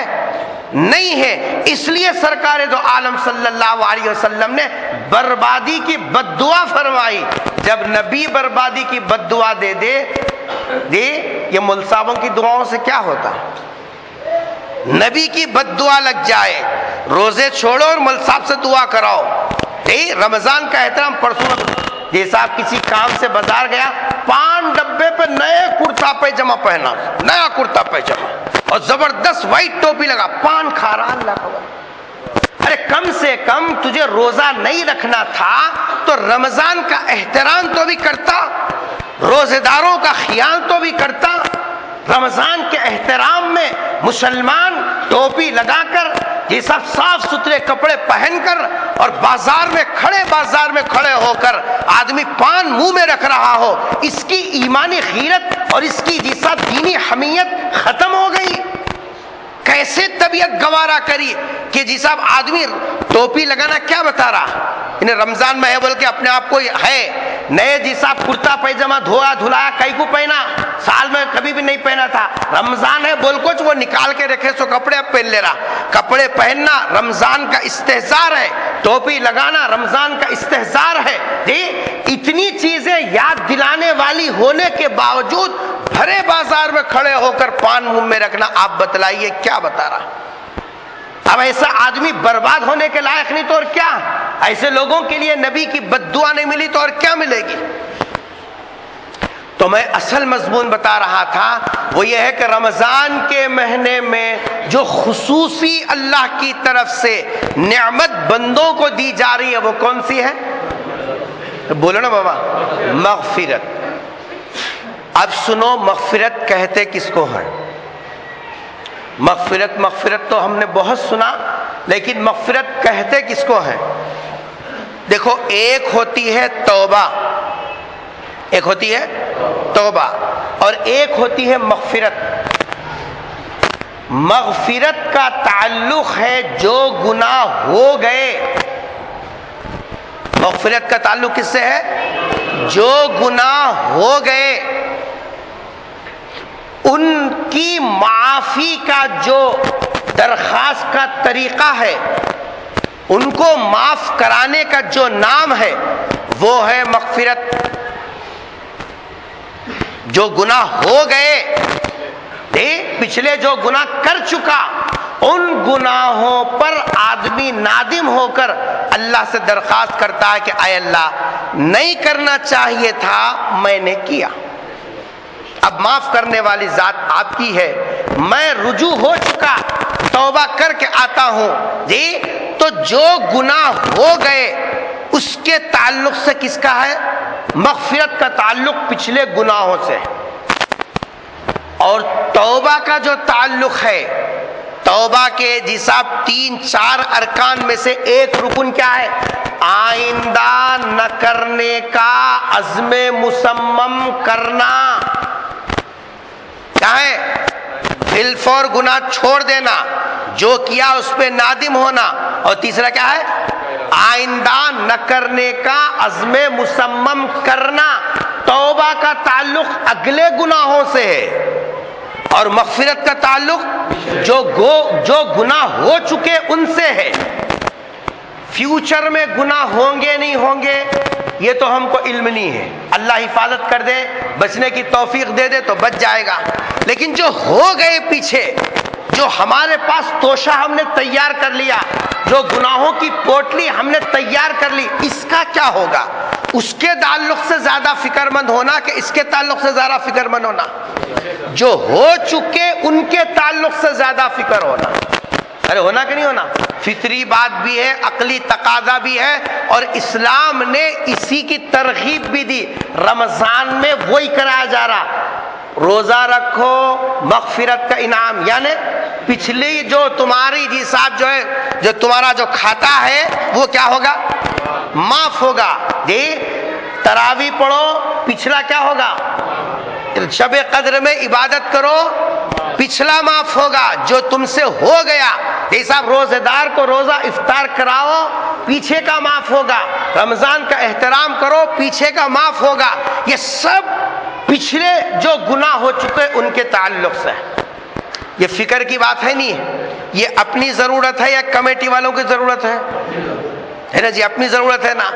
Speaker 1: نہیں ہے. اس لیے سرکار دو عالم صلی اللہ علیہ وسلم نے بربادی کی بد دعا فرمائی. جب نبی بربادی کی بد دعا دے یہ مل صاحبوں کی دعاؤں سے کیا ہوتا؟ نبی کی بد دعا لگ جائے، روزے چھوڑو اور مل صاحب سے دعا کراؤ. رمضان کا احترام. پرسوں جیسا آپ کسی کام سے بازار گیا، 5 ڈبے پہ نئے کرتا پیجامہ پہنا، نیا کرتا پیجامہ اور زبردست وائٹ ٹوپی لگا، پان کھا رہا. اللہ خبر. ارے کم سے کم تجھے روزہ نہیں رکھنا تھا تو رمضان کا احترام تو بھی کرتا، روزے داروں کا خیال تو بھی کرتا. رمضان کے احترام میں مسلمان ٹوپی لگا کر، یہ سب صاف ستھرے کپڑے پہن کر، اور بازار میں کھڑے ہو کر آدمی پان منہ میں رکھ رہا ہو، اس کی ایمانی غیرت اور اس کی جیسا دینی حمیت ختم ہو گئی. کیسے طبیعت گوارا کری کہ جی صاحب آدمی ٹوپی لگانا کیا بتا رہا؟ انہیں رمضان میں ہے بول کے اپنے آپ کو ہے نئے جی صاحب کرتا پیجامہ دھویا دھلایا کئی کو پہنا، سال میں کبھی بھی نہیں پہنا تھا. رمضان ہے بول کچھ وہ نکال کے رکھے سو کپڑے اب پہن لے رہا. کپڑے پہننا رمضان کا استحزار ہے، ٹوپی لگانا رمضان کا استحزار ہے. اتنی چیزیں یاد دلانے والی ہونے کے باوجود بھرے بازار میں کھڑے ہو کر پان منہ میں رکھنا، آپ بتلائیے کیا بتا رہا؟ اب ایسا آدمی برباد ہونے کے لائق نہیں تو اور کیا؟ ایسے لوگوں کے لیے نبی کی بد دعا نہیں ملی تو اور کیا ملے گی؟ تو میں اصل مضمون بتا رہا تھا وہ یہ ہے کہ رمضان کے مہینے میں جو خصوصی اللہ کی طرف سے نعمت بندوں کو دی جا رہی ہے وہ کون سی ہے؟ بولو نا بابا، مغفرت. اب سنو، مغفرت کہتے کس کو ہے؟ مغفرت تو ہم نے بہت سنا، لیکن مغفرت کہتے کس کو ہے؟ دیکھو، ایک ہوتی ہے توبہ، ایک ہوتی ہے توبہ، اور ایک ہوتی ہے مغفرت. مغفرت کا تعلق ہے جو گناہ ہو گئے. مغفرت کا تعلق کس سے ہے؟ جو گناہ ہو گئے ان کی معافی کا جو درخواست کا طریقہ ہے، ان کو معاف کرانے کا جو نام ہے وہ ہے مغفرت. جو گناہ ہو گئے، پچھلے جو گناہ کر چکا، ان گناہوں پر آدمی نادم ہو کر اللہ سے درخواست کرتا ہے کہ اے اللہ، نہیں کرنا چاہیے تھا میں نے کیا، اب معاف کرنے والی ذات آپ کی ہے، میں رجوع ہو چکا، توبہ کر کے آتا ہوں. تو جو گناہ ہو گئے اس کے تعلق سے کس کا ہے؟ مغفرت کا تعلق پچھلے گناہوں سے. اور توبہ کا جو تعلق ہے، توبہ کے جساب 3-4 ارکان میں سے ایک رکن کیا ہے؟ آئندہ نہ کرنے کا عزم مصمم کرنا. کیا ہے؟ بالفور گناہ چھوڑ دینا، جو کیا اس پہ نادم ہونا. اور تیسرا کیا ہے؟ آئندہ نہ کرنے کا عزم مصمم کرنا. توبہ کا تعلق اگلے گناہوں سے ہے اور مغفرت کا تعلق جو گناہ ہو چکے ان سے ہے. فیوچر میں گناہ ہوں گے نہیں ہوں گے یہ تو ہم کو علم نہیں ہے. اللہ حفاظت کر دے, بچنے کی توفیق دے دے تو بچ جائے گا. لیکن جو ہو گئے پیچھے, جو ہمارے پاس توشہ ہم نے تیار کر لیا, جو گناہوں کی پوٹلی ہم نے تیار کر لی, اس کا کیا ہوگا؟ اس کے تعلق سے زیادہ فکر مند ہونا کہ اس کے تعلق سے زیادہ فکر مند ہونا؟ جو ہو چکے ان کے تعلق سے زیادہ فکر ہونا. ارے ہونا کہ نہیں ہونا؟ فطری بات بھی ہے, عقلی تقاضا بھی ہے, اور اسلام نے اسی کی ترغیب بھی دی. رمضان میں وہی کرایا جا رہا, روزہ رکھو مغفرت کا انعام, یعنی پچھلی جو تمہاری جی صاحب جو ہے جو تمہارا جو کھاتا ہے وہ کیا ہوگا؟ معاف ہوگا. جی تراویح پڑھو, پچھلا کیا ہوگا؟ شب قدر میں عبادت کرو, پچھلا معاف ہوگا جو تم سے ہو گیا. جیسا روزے دار کو روزہ افطار کراؤ, پیچھے کا معاف ہوگا. رمضان کا احترام کرو, پیچھے کا معاف ہوگا. یہ سب پچھلے جو گناہ ہو چکے ان کے تعلق سے. یہ فکر کی بات ہے نہیں ہے, یہ اپنی ضرورت ہے یا کمیٹی والوں کی ضرورت ہے نا جی؟ اپنی ضرورت ہے نا.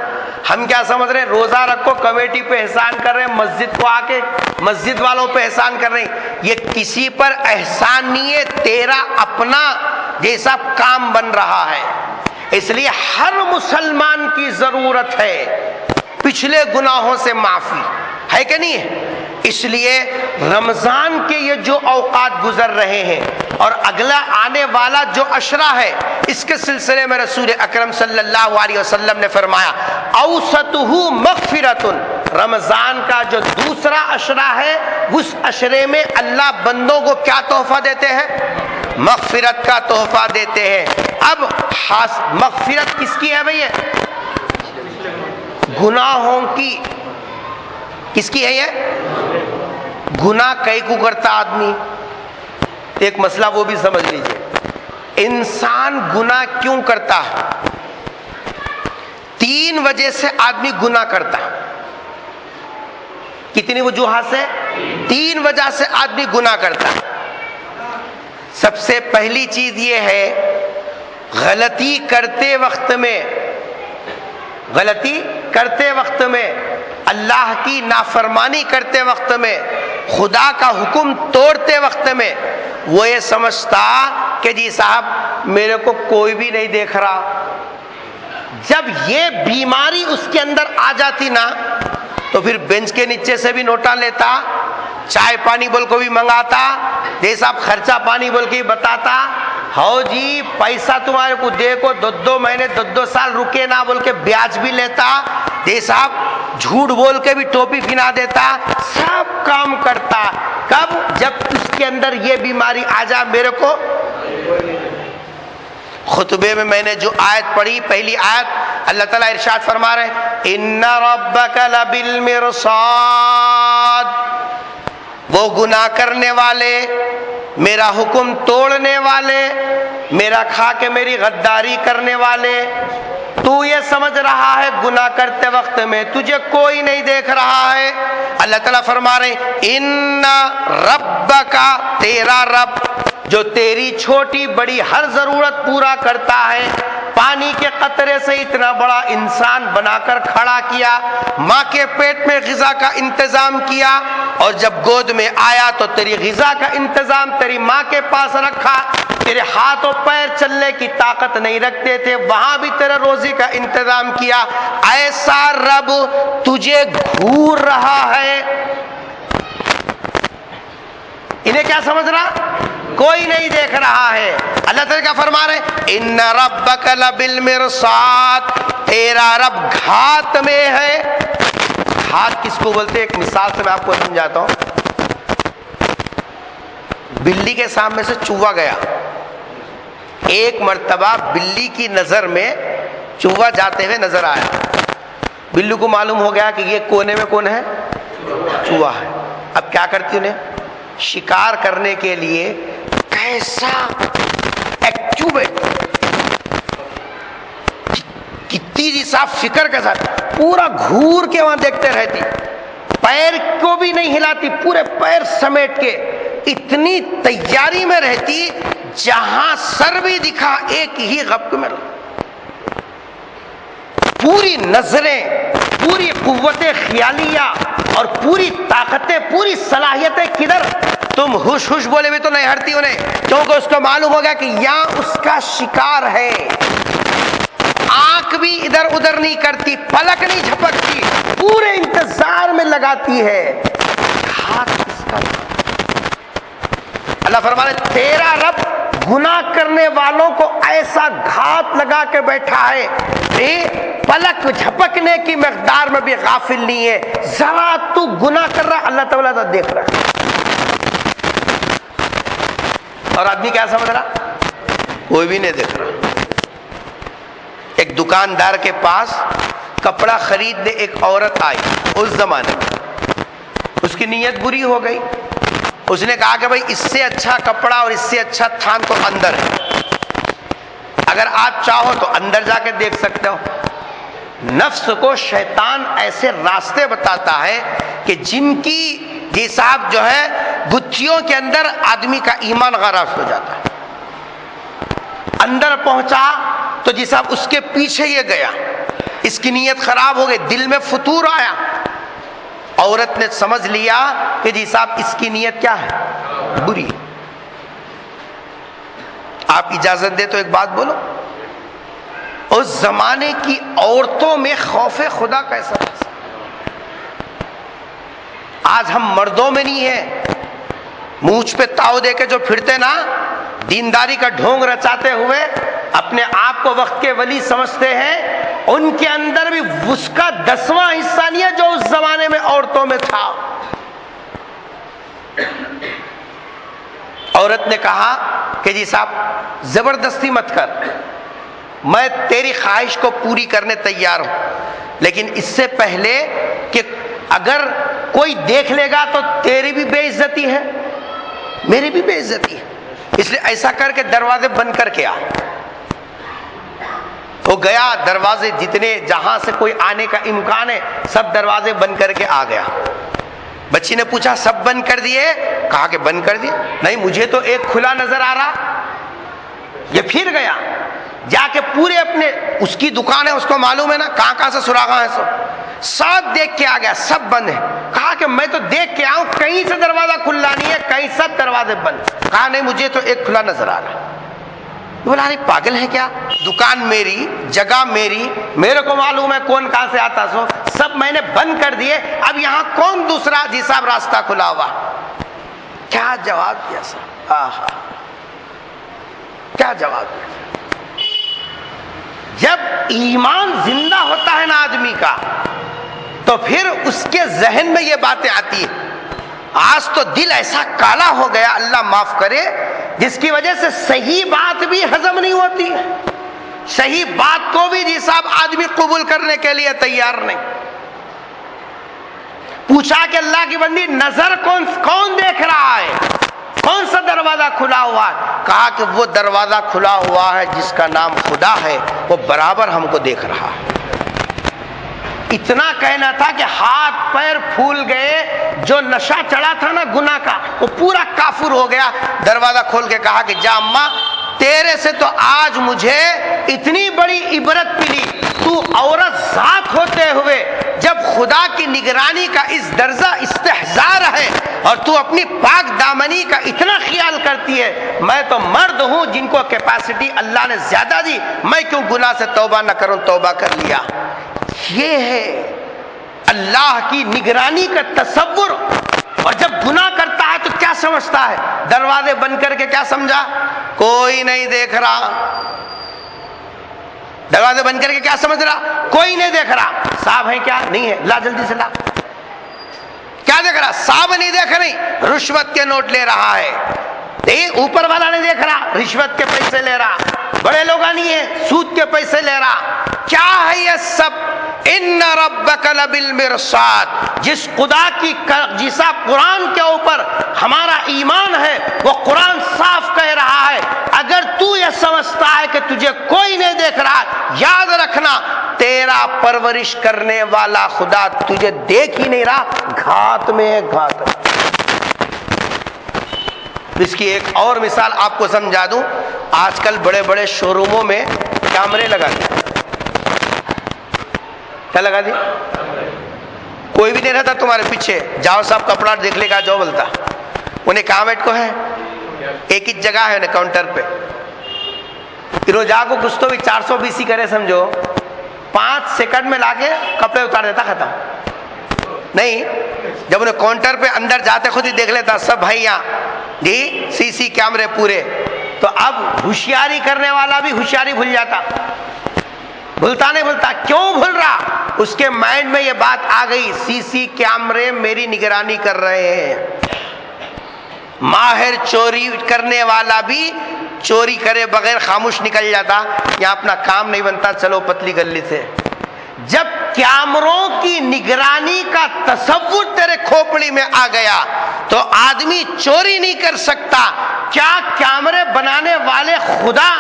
Speaker 1: ہم کیا سمجھ رہے ہیں؟ روزہ رکھو کمیٹی پہ احسان کر رہے ہیں, مسجد کو آ کے مسجد والوں پہ احسان کر رہے ہیں. یہ کسی پر احسان نہیں ہے, تیرا اپنا جیسا کام بن رہا ہے. اس لیے ہر مسلمان کی ضرورت ہے پچھلے گناہوں سے معافی, ہے کہ نہیں ہے؟ اس لیے رمضان کے یہ جو اوقات گزر رہے ہیں اور اگلا آنے والا جو عشرہ ہے, اس کے سلسلے میں رسول اکرم صلی اللہ علیہ وسلم نے فرمایا اوسطہ مغفرۃ. رمضان کا جو دوسرا عشرہ ہے اس عشرے میں اللہ بندوں کو کیا تحفہ دیتے ہیں؟ مغفرت کا تحفہ دیتے ہیں. اب مغفرت کس کی ہے بھئی؟ گناہوں کی. کس کی ہے یہ؟ گناہ کئی کو کرتا آدمی؟ ایک مسئلہ وہ بھی سمجھ لیجئے. انسان گناہ کیوں کرتا ہے؟ 3 وجہ سے آدمی گناہ کرتا ہے. کتنی وجوہات سے؟ 3 وجہ سے آدمی گناہ کرتا ہے. سب سے پہلی چیز یہ ہے, غلطی کرتے وقت میں اللہ کی نافرمانی کرتے وقت میں, خدا کا حکم توڑتے وقت میں وہ یہ سمجھتا کہ جی صاحب میرے کو کوئی بھی نہیں دیکھ رہا. جب یہ بیماری اس کے اندر آ جاتی نا تو پھر بینچ کے نیچے سے بھی نوٹا لیتا, چائے پانی بول کو بھی منگاتا, جی صاحب خرچہ پانی بول کے بھی بتاتا, ہاؤ جی پیسہ تمہارے کو دے کو 2 مہینے 2 سال رکے نہ بول کے بیاج بھی لیتا, جی صاحب جھوٹ بول کے بھی ٹوپی پہنا دیتا, سب کام کرتا. کب؟ جب اس کے اندر یہ بیماری آ جا. میرے کو خطبے میں میں نے جو آیت پڑھی, پہلی آیت, اللہ تعالیٰ ارشاد فرما رہے ہیں ان ربک لبالمرصاد. وہ گناہ کرنے والے, میرا حکم توڑنے والے, میرا کھا کے میری غداری کرنے والے, تو یہ سمجھ رہا ہے گناہ کرتے وقت میں تجھے کوئی نہیں دیکھ رہا ہے. اللہ تعالیٰ فرما رہے ہیں ان ربک, تیرا رب جو تیری چھوٹی بڑی ہر ضرورت پورا کرتا ہے, پانی کے قطرے سے اتنا بڑا انسان بنا کر کھڑا کیا, ماں کے پیٹ میں غذا کا انتظام کیا, اور جب گود میں آیا تو تیری غذا کا انتظام تیری ماں کے پاس رکھا. تیرے ہاتھ و پیر چلنے کی طاقت نہیں رکھتے تھے, وہاں بھی تیرے روزی کا انتظام کیا. ایسا رب تجھے گھور رہا ہے, انہیں کیا سمجھ رہا؟ کوئی نہیں دیکھ رہا ہے. اللہ تعالیٰ کیا فرما رہے؟ ان ربک لبالمرصاد, تیرا رب گھات میں ہے. گھات کس کو بولتے ہیں؟ ایک مثال سے میں آپ کو سمجھاتا ہوں. بلی کے سامنے سے چوہا گیا, ایک مرتبہ بلی کی نظر میں چوہا جاتے ہوئے نظر آیا. بلی کو معلوم ہو گیا کہ یہ کونے میں کون ہے؟ چوہا ہے. اب کیا کرتی انہیں؟ شکار کرنے کے لیے کیسا ایکٹیویٹ, جی صاحب فکر کے ساتھ پورا گھور کے وہاں دیکھتے رہتی، پیر کو بھی نہیں ہلاتی، پورے پیر سمیٹ کے اتنی تیاری میں رہتی، جہاں سر بھی دکھا ایک ہی غبط میں، پوری نظریں، پوری قوت خیالیہ اور پوری طاقتیں، پوری صلاحیتیں کدھر؟ تم ہوش ہوش بولے بھی تو نہیں ہٹتی انہیں، کیونکہ اس کو معلوم ہو گیا کہ یہاں اس کا شکار ہے۔ آنکھ بھی ادھر ادھر نہیں کرتی، پلک نہیں جھپکتی، پورے انتظار میں لگاتی ہے ہاتھ کس کا؟ اللہ فرمانے تیرا رب گناہ کرنے والوں کو ایسا گھات لگا کے بیٹھا ہے، پلک جھپکنے کی مقدار میں بھی غافل نہیں ہے۔ ذرا تو گناہ کر رہا، اللہ تعالیٰ تو دیکھ رہا ہے۔ اور آدمی کیا سمجھ رہا؟ کوئی بھی نہیں دیکھ رہا۔ ایک دکاندار کے پاس کپڑا خریدنے ایک عورت آئی اس زمانے میں، اس کی نیت بری ہو گئی، اس نے کہا کہ بھائی اس سے اچھا کپڑا اور اس سے اچھا تھان تو اندر ہے، اگر آپ چاہو تو اندر جا کے دیکھ سکتے ہو۔ نفس کو شیطان ایسے راستے بتاتا ہے کہ جن کی جی صاحب جو ہے گتھیوں کے اندر آدمی کا ایمان غراس ہو جاتا ہے۔ اندر پہنچا تو جی صاحب اس کے پیچھے یہ گیا، اس کی نیت خراب ہو گئی، دل میں فتور آیا، عورت نے سمجھ لیا کہ جی صاحب اس کی نیت کیا ہے؟ بری۔ آپ اجازت دے تو ایک بات بولو، اس زمانے کی عورتوں میں خوف خدا کیسا تھا؟ آج ہم مردوں میں نہیں ہے، مونچھ پہ تاؤ دے کے جو پھرتے نا، دینداری کا ڈھونگ رچاتے ہوئے اپنے آپ کو وقت کے ولی سمجھتے ہیں، ان کے اندر بھی اس کا 10واں حصہ نہیں ہے جو اس زمانے میں عورتوں میں تھا۔ عورت نے کہا کہ جی صاحب زبردستی مت کر، میں تیری خواہش کو پوری کرنے تیار ہوں، لیکن اس سے پہلے کہ اگر کوئی دیکھ لے گا تو تیری بھی بے عزتی ہے، میری بھی بے عزتی ہے، اس لیے ایسا کر کے دروازے بند کر کے آ۔ وہ گیا، دروازے جتنے جہاں سے کوئی آنے کا امکان ہے سب دروازے بند کر کے آ گیا۔ بچی نے پوچھا سب بند کر دیے؟ کہا کہ بند کر دیے۔ نہیں مجھے تو ایک کھلا نظر آ رہا۔ یہ پھر گیا، جا کے پورے اپنے اس کی دکان ہے، اس کو معلوم ہے نا کہاں کہاں سے سراغاں ہیں، سب دیکھ کے آ گیا، سب بند ہے۔ کہا کہ میں تو دیکھ کے آؤں، کہیں سے دروازہ کھلا نہیں ہے، کہیں سب دروازے بند۔ کہا نہیں مجھے تو ایک کھلا نظر آ رہا۔ بولا نہیں پاگل ہے کیا؟ دکان میری، جگہ میری، میرے کو معلوم ہے کون کہاں سے آتا، سو سب میں نے بند کر دیے، اب یہاں کون دوسرا جی صاحب راستہ کھلا ہوا؟ کیا جواب دیا صاحب؟ آہا کیا جواب دیا؟ جب ایمان زندہ ہوتا ہے نا آدمی کا، تو پھر اس کے ذہن میں یہ باتیں آتی ہیں۔ آج تو دل ایسا کالا ہو گیا، اللہ معاف کرے، جس کی وجہ سے صحیح بات بھی ہضم نہیں ہوتی، صحیح بات کو بھی جی صاحب آدمی قبول کرنے کے لیے تیار نہیں۔ پوچھا کہ اللہ کی بندی نظر کون دیکھ رہا ہے؟ کون سا دروازہ کھلا ہوا ہے؟ کہا کہ وہ دروازہ کھلا ہوا ہے جس کا نام خدا ہے، وہ برابر ہم کو دیکھ رہا ہے۔ اتنا کہنا تھا کہ ہاتھ پیر پھول گئے، جو نشہ چڑھا تھا نا گناہ کا وہ پورا کافر ہو گیا۔ دروازہ کھول کے کہا کہ جا اماں، تیرے سے تو آج مجھے اتنی بڑی عبرت ملی، تو عورت ذات ہوتے ہوئے جب خدا کی نگرانی کا اس درجہ استحضار ہے اور تو اپنی پاک دامنی کا اتنا خیال کرتی ہے، میں تو مرد ہوں جن کو کیپیسٹی اللہ نے زیادہ دی، میں کیوں گناہ سے توبہ نہ کروں؟ توبہ کر لیا۔ یہ ہے اللہ کی نگرانی کا تصور۔ اور جب گناہ کرتا ہے تو کیا سمجھتا ہے؟ دروازے بند کر کے کیا سمجھا؟ کوئی نہیں دیکھ رہا۔ دروازے بند کر کے کیا سمجھ رہا؟ کوئی نہیں دیکھ رہا۔ صاحب ہے کیا؟ نہیں ہے، لا جلدی سے لا۔ کیا دیکھ رہا؟ صاحب نہیں دیکھ رہی، رشوت کے نوٹ لے رہا ہے۔ نہیں، اوپر والا نہیں دیکھ رہا، رشوت کے پیسے لے رہا۔ بڑے لوگ نہیں ہے، سود کے پیسے لے رہا۔ کیا ہے یہ سب؟ ان ربک لبالمرصاد۔ جس خدا کی جسا قرآن کے اوپر ہمارا ایمان ہے، وہ قرآن صاف کہہ رہا ہے، اگر تو یہ سمجھتا ہے کہ تجھے کوئی نہیں دیکھ رہا، یاد رکھنا تیرا پرورش کرنے والا خدا تجھے دیکھ ہی نہیں رہا، گھات میں ہے، گھات میں۔ اس کی ایک اور مثال آپ کو سمجھا دوں، آج کل بڑے بڑے شو روموں میں کیمرے لگا دیے۔ کیا لگا دی؟ کوئی بھی نہیں رہتا تمہارے پیچھے، جاؤ صاحب کپڑا دیکھ لے گا جو بولتا، انہیں کہاں بیٹھ کو ہے، ایک ہی جگہ ہے انہیں کاؤنٹر پہ، روزہ کو کچھ تو بھی 420 کرے سمجھو، 5 سیکنڈ میں لا کے کپڑے اتار دیتا، ختم نہیں۔ جب انہیں کاؤنٹر پہ اندر جاتے خود ہی دیکھ لیتا سب بھائیاں جی، سی کیمرے پورے، تو اب ہوشیاری کرنے والا بھی ہوشیاری بھول جاتا، بھولتا نہیں بھولتا، کیوں بھول رہا؟ اس کے مائنڈ میں یہ بات آ گئی، سی کیمرے میری نگرانی کر رہے ہیں۔ ماہر چوری کرنے والا بھی چوری کرے بغیر خاموش نکل جاتا، یہاں اپنا کام نہیں بنتا، چلو پتلی گلی سے۔ جب کیمروں کی نگرانی کا تصور تیرے کھوپڑی میں آ گیا تو آدمی چوری نہیں کر سکتا۔ کیا کیمرے بنانے والے خدا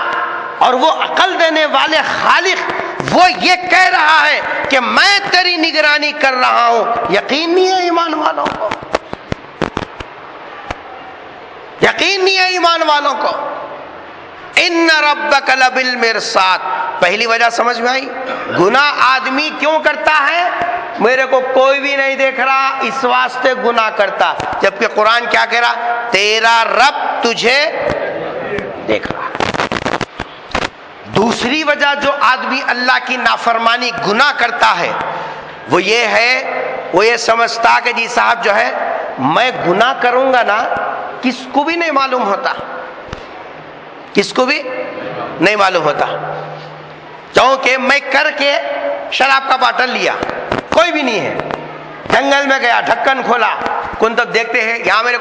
Speaker 1: اور وہ عقل دینے والے خالق وہ یہ کہہ رہا ہے کہ میں تیری نگرانی کر رہا ہوں؟ یقین نہیں ہے ایمان والوں کو، یقین نہیں ہے ایمان والوں کو۔ ان ربک لبالمرصاد، پہلی وجہ سمجھ میں آئی؟ گناہ آدمی کیوں کرتا ہے؟ میرے کو کوئی بھی نہیں دیکھ رہا اس واسطے گناہ کرتا، جبکہ قرآن کیا کہہ رہا؟ تیرا رب تجھے دیکھ رہا۔ دوسری وجہ جو آدمی اللہ کی نافرمانی گناہ کرتا ہے وہ یہ ہے، وہ یہ سمجھتا کہ جی صاحب جو ہے میں گناہ کروں گا نا، کس کو بھی نہیں معلوم ہوتا، کس کو بھی نہیں معلوم ہوتا، کیونکہ میں کر کے شراب کا باٹل لیا، کوئی بھی نہیں ہے، جنگل میں گیا ڈھکن کھولا، کون تب دیکھتے ہیں یہاں میرے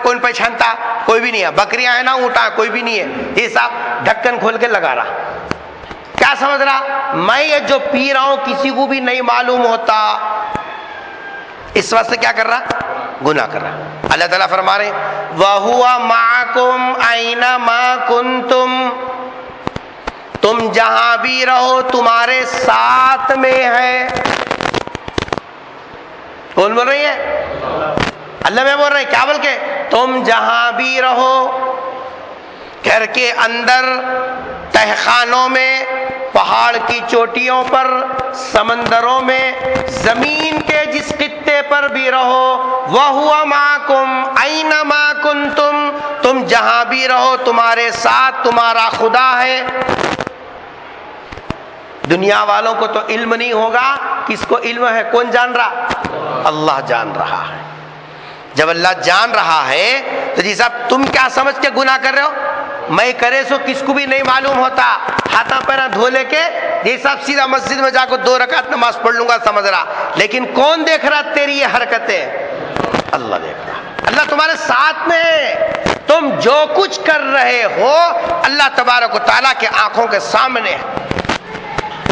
Speaker 1: کون پہچانتا؟ کوئی بھی نہیں ہے، بکریاں ہیں نا، اونٹا کوئی بھی نہیں ہے، یہ صاحب ڈھکن کھول کے لگا رہا، کیا سمجھ رہا؟ میں یہ جو پی رہا ہوں کسی کو بھی نہیں معلوم ہوتا، اس واسطے کیا کر رہا؟ گناہ کر رہا۔ اللہ تعالیٰ فرما رہے ہیں وَهُوَ مَعَكُمْ أَيْنَمَا كُنْتُمْ، تم جہاں بھی رہو تمہارے ساتھ میں ہے۔ کون بول رہی ہے؟ اللہ میں بول رہے ہیں، کیا بول کے؟ تم جہاں بھی رہو، گھر کے اندر، تہخانوں میں، پہاڑ کی چوٹیوں پر، سمندروں میں، زمین کے جس خطے پر بھی رہو، وَهُوَ مَعَكُمْ أَيْنَمَا كُنْتُمْ، تم جہاں بھی رہو تمہارے ساتھ تمہارا خدا ہے۔ دنیا والوں کو تو علم نہیں ہوگا، کس کو علم ہے؟ کون جان رہا؟ اللہ جان رہا ہے۔ جب اللہ جان رہا ہے تو جی صاحب تم کیا سمجھ کے گناہ کر رہے ہو؟ میں کرے سو کس کو بھی نہیں معلوم ہوتا، ہاتھاں پیرا دھو لے کے جی صاحب سیدھا مسجد میں جا کے 2 رکعت نماز پڑھ لوں گا، سمجھ رہا، لیکن کون دیکھ رہا تیری یہ حرکتیں؟ اللہ دیکھ رہا۔ اللہ تمہارے ساتھ میں ہے، تم جو کچھ کر رہے ہو اللہ تبارک و تعالیٰ کے آنکھوں کے سامنے ہے۔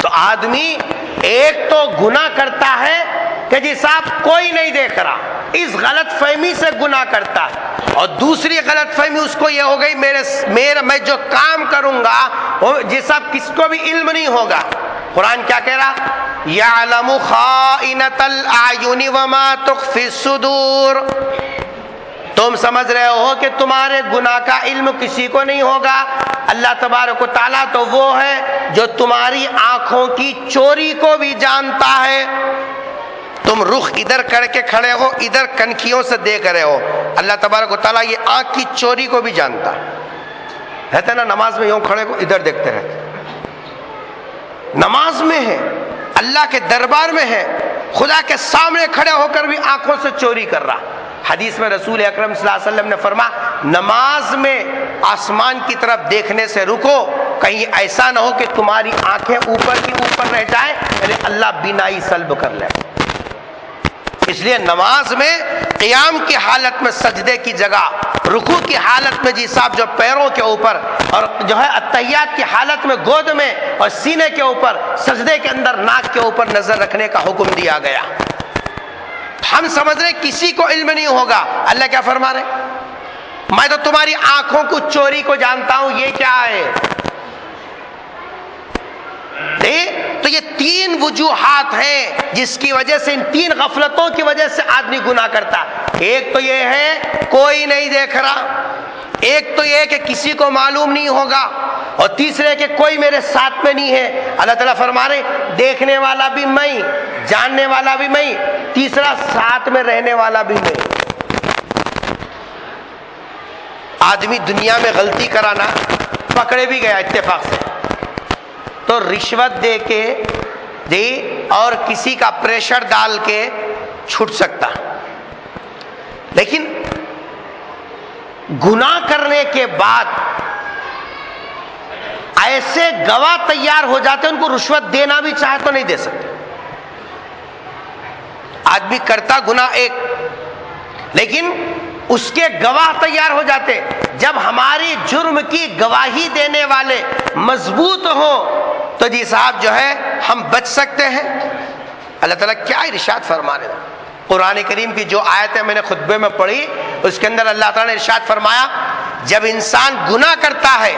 Speaker 1: تو آدمی ایک تو گناہ کرتا ہے کہ جی صاحب کوئی نہیں دیکھ رہا، اس غلط فہمی سے گناہ کرتا ہے، اور دوسری غلط فہمی اس کو یہ ہو گئی میں جو کام کروں گا جی صاحب کس کو بھی علم نہیں ہوگا۔ قرآن کیا کہہ رہا؟ یعلم خائنۃ الاعین وما تخفی الصدور، تم سمجھ رہے ہو کہ تمہارے گناہ کا علم کسی کو نہیں ہوگا، اللہ تبارک و تعالیٰ تو وہ ہے جو تمہاری آنکھوں کی چوری کو بھی جانتا ہے۔ تم رخ ادھر کر کے کھڑے ہو، ادھر کنکھیوں سے دیکھ رہے ہو، اللہ تبارک و تعالیٰ یہ آنکھ کی چوری کو بھی جانتا ہے۔ رہتے نا نماز میں یوں کھڑے کو ادھر دیکھتے رہتے، نماز میں ہے، اللہ کے دربار میں ہے، خدا کے سامنے کھڑے ہو کر بھی آنکھوں سے چوری کر رہا۔ حدیث میں رسول اکرم صلی اللہ علیہ وسلم نے فرمایا نماز میں آسمان کی طرف دیکھنے سے رکو، کہیں ایسا نہ ہو کہ تمہاری آنکھیں اوپر کی اوپر رہ جائیں، یعنی اللہ بینائی سلب کر لے۔ اس لیے نماز میں قیام کی حالت میں سجدے کی جگہ، رکوع کی حالت میں جی صاحب جو پیروں کے اوپر، اور جو ہے اتحیات کی حالت میں گود میں اور سینے کے اوپر، سجدے کے اندر ناک کے اوپر نظر رکھنے کا حکم دیا گیا۔ ہم سمجھ رہے کسی کو علم نہیں ہوگا، اللہ کیا فرما رہے؟ میں تو تمہاری آنکھوں کو چوری کو جانتا ہوں، یہ کیا ہے؟ تو یہ تین وجوہات ہیں جس کی وجہ سے، ان تین غفلتوں کی وجہ سے آدمی گناہ کرتا ہے۔ ایک تو یہ ہے کوئی نہیں دیکھ رہا، ایک تو یہ کہ کسی کو معلوم نہیں ہوگا، اور تیسرے کہ کوئی میرے ساتھ میں نہیں ہے۔ اللہ تعالیٰ فرما رہے دیکھنے والا بھی میں، جاننے والا بھی میں، تیسرا ساتھ میں رہنے والا بھی میں۔ آدمی دنیا میں غلطی کرانا پکڑے بھی گیا اتفاق سے تو رشوت دے کے اور کسی کا پریشر ڈال کے چھوٹ سکتا، لیکن گناہ کرنے کے بعد ایسے گواہ تیار ہو جاتے ہیں، ان کو رشوت دینا بھی چاہے تو نہیں دے سکتے۔ آدمی کرتا گناہ ایک، لیکن اس کے گواہ تیار ہو جاتے۔ جب ہماری جرم کی گواہی دینے والے مضبوط ہوں تو جی صاحب جو ہے ہم بچ سکتے ہیں۔ اللہ تعالیٰ کیا ارشاد فرما رہے ہیں؟ قرآن کریم کی جو آیتیں میں نے خطبے میں پڑھی اس کے اندر اللہ تعالیٰ نے ارشاد فرمایا جب انسان گناہ کرتا ہے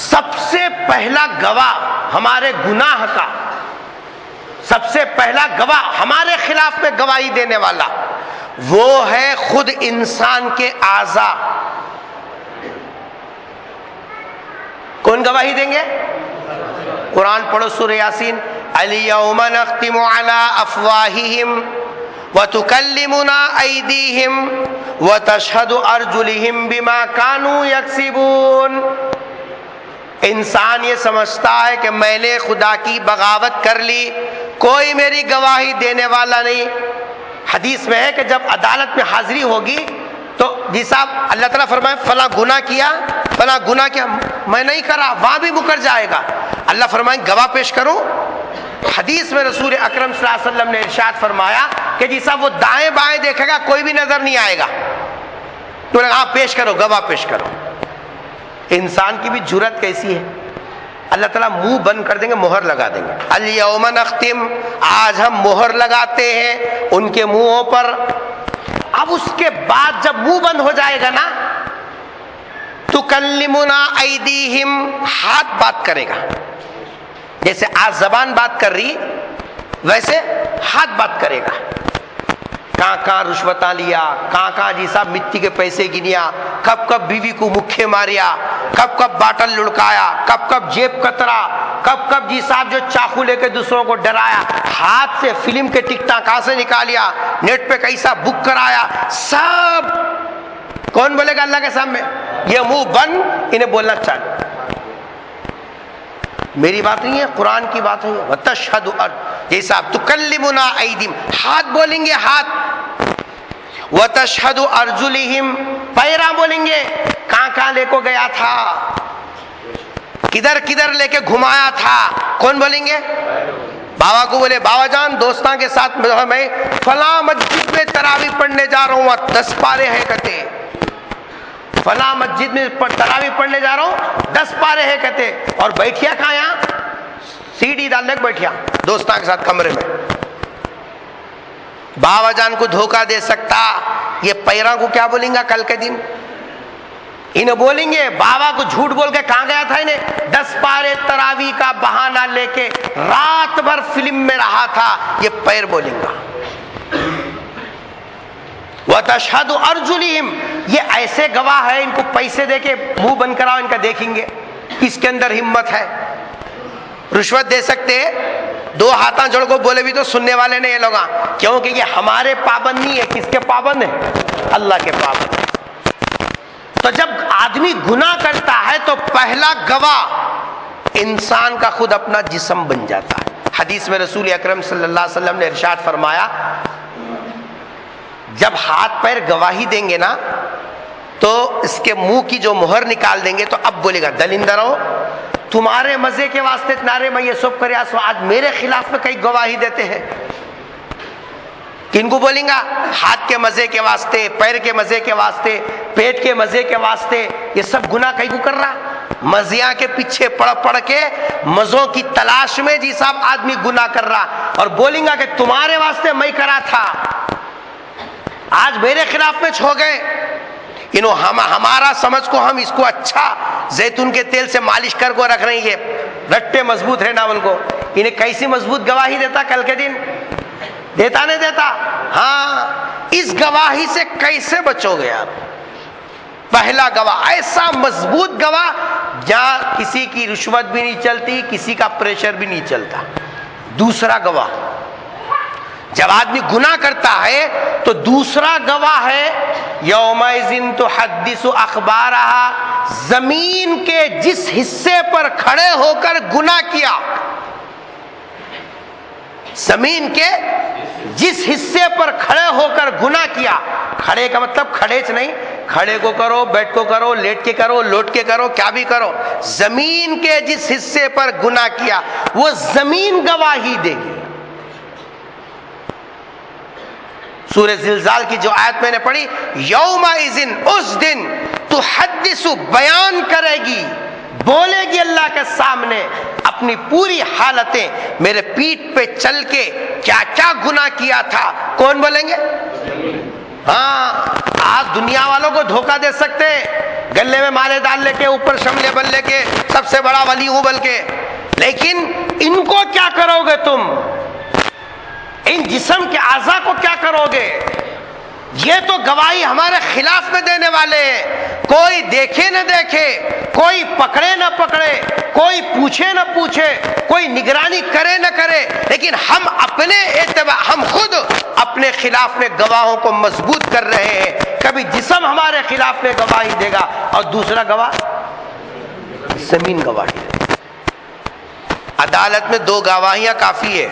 Speaker 1: سب سے پہلا گواہ ہمارے گناہ کا، سب سے پہلا گواہ ہمارے خلاف میں گواہی دینے والا وہ ہے خود انسان کے اعضاء۔ کون گواہی دیں گے؟ قرآن پڑھو سورہ یاسین، الیوم نختم علی افواہہم وتکلمنا ایدیہم وتشہد ارجلہم بما کانوا یکسبون۔ انسان یہ سمجھتا ہے کہ میں نے خدا کی بغاوت کر لی، کوئی میری گواہی دینے والا نہیں۔ حدیث میں ہے کہ جب عدالت میں حاضری ہوگی تو جی صاحب اللہ تعالیٰ فرمائے فلاں گناہ کیا، فلاں گناہ کیا، میں نہیں کرا، وہاں بھی مکر جائے گا۔ اللہ فرمائیں گواہ پیش کرو۔ حدیث میں رسول اکرم صلی اللہ علیہ وسلم نے ارشاد فرمایا کہ جی صاحب وہ دائیں بائیں دیکھے گا کوئی بھی نظر نہیں آئے گا، تو ہاں پیش کرو، گواہ پیش کرو۔ انسان کی بھی جرت کیسی ہے، اللہ تعالیٰ منہ بند کر دیں گے، مہر لگا دیں گے۔ الیوم نختم، آج ہم مہر لگاتے ہیں ان کے منہوں پر۔ اب اس کے بعد جب منہ بند ہو جائے گا نا، تکلمنا ایدیہم، ہاتھ بات کرے گا۔ جیسے آج زبان بات کر رہی ویسے ہاتھ بات کرے گا۔ کہاں کہاں رشوتاں لیا، کہاں کہاں جی صاحب مٹی کے پیسے گنیا، کب کب بیوی کو مکھے ماریا، کب کب باٹل لڑکایا، کب کب جیب کترا، کب کب جی صاحب جو چاقو لے کے دوسروں کو ڈرایا، ہاتھ سے فلم کے ٹکٹاں کہاں سے نکالیا، نیٹ پہ کیسا بک کرایا، سب کون بولے گا اللہ کے سامنے؟ یہ منہ بند، انہیں بولنا چاہیے۔ میری بات نہیں ہے، قرآن کی بات ہے۔ وتشہد جی صاحب تکلمنا ایدیم، ہاتھ بولیں گے، ہاتھ۔ وتشہد ارجلہم، پیراں بولیں گے، کہاں کہاں لے کو گیا تھا، کدھر کدھر لے کے گھمایا تھا، کون بولیں گے؟ بابا کو بولے بابا جان دوستاں کے ساتھ میں فلاں مسجد میں تراویح پڑھنے جا رہا ہوں، 10 پارے ہے کہتے، فلاں مسجد میں تراویح پڑھنے جا رہا ہوں 10 پارے ہے کہتے، اور بیٹھیا کہاں؟ یہاں سی ڈی ڈال کے بیٹھیا دوستاں کے ساتھ کمرے میں۔ بابا جان کو دھوکہ دے سکتا، یہ پیراں کو کیا بولیں گا کل کے دن؟ انہیں بولیں گے بابا کو جھوٹ بول کے کہاں گیا تھا، انہیں 10 پارے تراویح کا بہانہ لے کے رات بھر فلم میں رہا تھا، یہ پیر بولیں گا۔ وَتَشْهَدُ أَرْجُلِهِمْ، یہ ایسے گواہ ہے، ان کو پیسے دے کے منہ بند کراؤ، ان کا دیکھیں گے کس کے اندر ہمت ہے۔ رشوت دے سکتے، 2 ہاتھاں جوڑ کو بولے بھی تو سننے والے نے یہ لوگ، کیونکہ یہ ہمارے پابند نہیں ہے، کس کے پابند ہے؟ اللہ کے پابند۔ تو جب آدمی گناہ کرتا ہے تو پہلا گواہ انسان کا خود اپنا جسم بن جاتا ہے۔ حدیث میں رسول اکرم صلی اللہ علیہ وسلم نے ارشاد فرمایا جب ہاتھ پیر گواہی دیں گے نا تو اس کے منہ کی جو مہر نکال دیں گے تو اب بولے گا دلندرو تمہارے مزے کے واسطے نارے میں یہ سب کریا سو آج میرے خلاف میں کئی گواہی دیتے ہیں۔ کن کو بولیں گا؟ ہاتھ کے مزے کے واسطے، پیر کے مزے کے واسطے، پیٹ کے مزے کے واسطے، یہ سب گناہ کئی کو کر رہا، مزیاں کے پیچھے پڑ کے مزوں کی تلاش میں جی صاحب آدمی گناہ کر رہا، اور بولیں گا کہ تمہارے واسطے میں کرا تھا، آج میرے خلاف میں چھو گئے۔ ہمارا سمجھ کو ہم اس کو اچھا زیتون کے تیل سے مالش کر کو رکھ رہے ہیں، رٹے مضبوط ہے ناول کو. انہیں کیسی مضبوط گواہی دیتا کل کے دن؟ دیتا نہیں دیتا؟ ہاں. اس گواہی سے کیسے بچو گے آپ؟ پہلا گواہ ایسا مضبوط گواہ جہاں کسی کی رشوت بھی نہیں چلتی، کسی کا پریشر بھی نہیں چلتا. دوسرا گواہ جب آدمی گناہ کرتا ہے تو دوسرا گواہ ہے یومئذ تحدث اخبارہا، زمین کے جس حصے پر کھڑے ہو کر گناہ کیا، زمین کے جس حصے پر کھڑے ہو کر گناہ کیا. کھڑے کا مطلب کھڑے نہیں، کھڑے کو کرو، بیٹھ کو کرو، لیٹ کے کرو، لوٹ کے کرو، کیا بھی کرو. زمین کے جس حصے پر گناہ کیا وہ زمین گواہی دے گی. سورہ زلزال کی جو آیت میں نے پڑھی، یومئذ، اس دن، تحدث، بیان کرے گی، بولے گی اللہ کے سامنے اپنی پوری حالتیں. میرے پیٹھ پہ چل کے کیا کیا گناہ کیا تھا، کون بولیں گے؟ ہاں. آج دنیا والوں کو دھوکہ دے سکتے، گلے میں مالے ڈال لے کے، اوپر شملے بن لے کے، سب سے بڑا ولی ہوں بل کے. لیکن ان کو کیا کرو گے تم؟ ان جسم کے اعضاء کو کیا کرو گے؟ یہ تو گواہی ہمارے خلاف میں دینے والے ہیں. کوئی دیکھے نہ دیکھے، کوئی پکڑے نہ پکڑے، کوئی پوچھے نہ پوچھے، کوئی نگرانی کرے نہ کرے، لیکن ہم اپنے اعتبار، ہم خود اپنے خلاف میں گواہوں کو مضبوط کر رہے ہیں. کبھی جسم ہمارے خلاف میں گواہی دے گا اور دوسرا گواہ زمین گواہی دے گا. عدالت میں دو گواہیاں کافی ہے.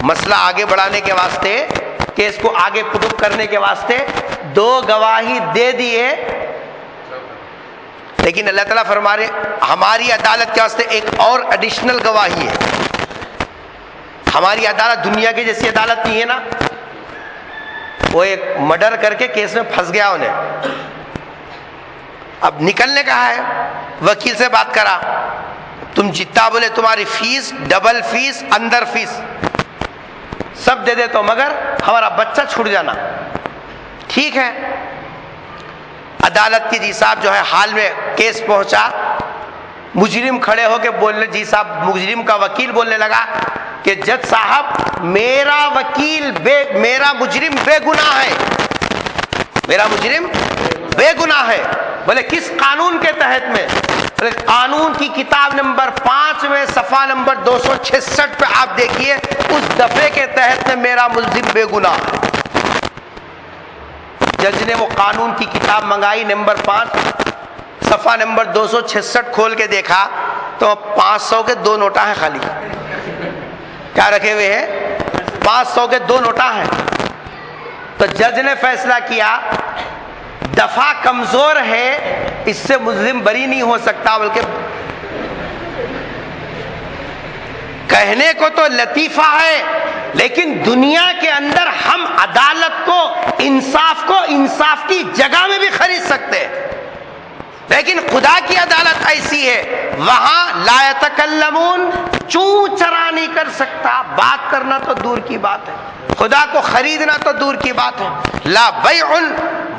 Speaker 1: مسئلہ آگے بڑھانے کے واسطے، کیس کو آگے پروف کرنے کے واسطے دو گواہی دے دیے، لیکن اللہ تعالیٰ فرما رہے ہماری عدالت کے واسطے ایک اور ایڈیشنل گواہی ہے. ہماری عدالت دنیا کی جیسی عدالت نہیں ہے نا. وہ ایک مرڈر کر کے کیس میں پھنس گیا انہیں، اب نکلنے کا ہے، وکیل سے بات کرا، تم جتنا بولے تمہاری فیس، ڈبل فیس، اندر فیس سب دے دے تو، مگر ہمارا بچہ چھوٹ جانا. ٹھیک ہے. عدالت کی جی صاحب جو ہے حال میں کیس پہنچا، مجرم کھڑے ہو کے بولنے، جی صاحب مجرم کا وکیل بولنے لگا کہ جج صاحب میرا وکیل میرا مجرم بے گناہ ہے، میرا مجرم بے گناہ ہے. بولے کس قانون کے تحت میں؟ بولے قانون کی کتاب نمبر 5 میں صفحہ نمبر 266 پہ آپ دیکھیے، اس دفعے کے تحت میں میرا ملزم بے گناہ ہے. جج نے وہ قانون کی کتاب منگائی، نمبر 5 صفحہ نمبر 266 کھول کے دیکھا تو 500 کے 2 نوٹا ہیں خالی. کیا رکھے ہوئے ہیں؟ 500 کے 2 نوٹا ہیں. تو جج نے فیصلہ کیا دفعہ کمزور ہے، اس سے ملزم بری نہیں ہو سکتا، بلکہ کہنے کو تو لطیفہ ہے، لیکن دنیا کے اندر ہم عدالت کو، انصاف کو انصاف کی جگہ میں بھی خرید سکتے ہیں. لیکن خدا کی عدالت ایسی ہے، وہاں لا یتکلمون، چوں چرا نہیں کر سکتا. بات کرنا تو دور کی بات ہے، خدا کو خریدنا تو دور کی بات ہے. لا بیع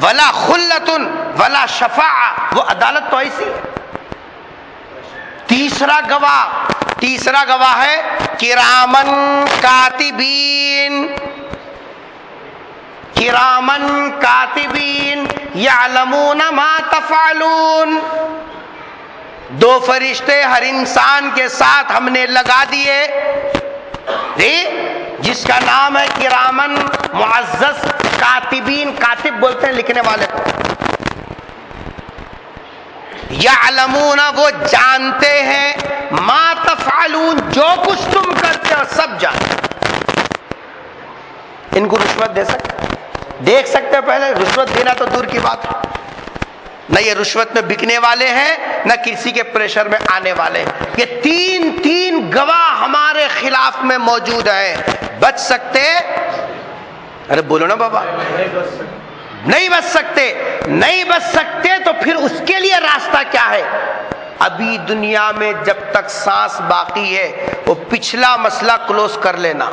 Speaker 1: ولا خلۃ ولا شفاعہ، وہ عدالت تو ایسی ہے. تیسرا گواہ ہے کرامن کاتبین، کرامن کاتبین یعلمون ما تفعلون. 2 فرشتے ہر انسان کے ساتھ ہم نے لگا دیے، جس کا نام ہے کرامن معزز کاتبین. کاتب بولتے ہیں لکھنے والے کو. یعلمون، وہ جانتے ہیں، ما تفعلون، جو کچھ تم کرتے ہو سب جانتے. ان کو رشوت دے سکتے، دیکھ سکتے. پہلے رشوت دینا تو دور کی بات ہے، نہ یہ رشوت میں بکنے والے ہیں، نہ کسی کے پریشر میں آنے والے ہیں. یہ تین گواہ ہمارے خلاف میں موجود ہیں. بچ سکتے؟ ارے بولو نا بابا. نہیں بچ سکتے. نہیں بچ سکتے تو پھر اس کے لیے راستہ کیا ہے؟ ابھی دنیا میں جب تک سانس باقی ہے وہ پچھلا مسئلہ کلوز کر لینا.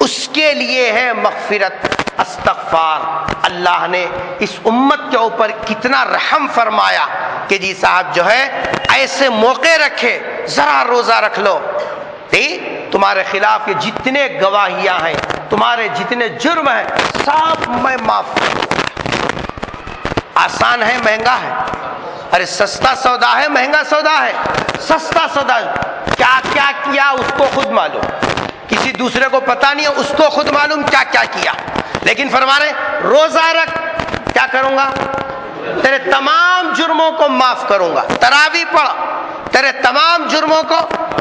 Speaker 1: اس کے لیے ہے مغفرت، استغفار، اللہ نے اس امت کے اوپر کتنا رحم فرمایا کہ جی صاحب جو ہے ایسے موقع رکھے، ذرا روزہ رکھ لو، تمہارے خلاف یہ جتنے گواہیاں ہیں، تمہارے جتنے جرم ہیں، سب میں معاف کروں گا۔ آسان ہے مہنگا ہے؟ ارے سستا سودا ہے مہنگا سودا ہے؟ سستا سودا کیا کیا کیا اس کو خود معلوم، کسی دوسرے کو پتا نہیں ہے، اس کو خود معلوم کیا کیا کیا۔ لیکن فرما رہے روزہ رکھ، کیا کروں گا؟ تیرے تمام جرموں کو معاف کروں گا۔ تراویح پڑھ، تیرے تمام جرموں کو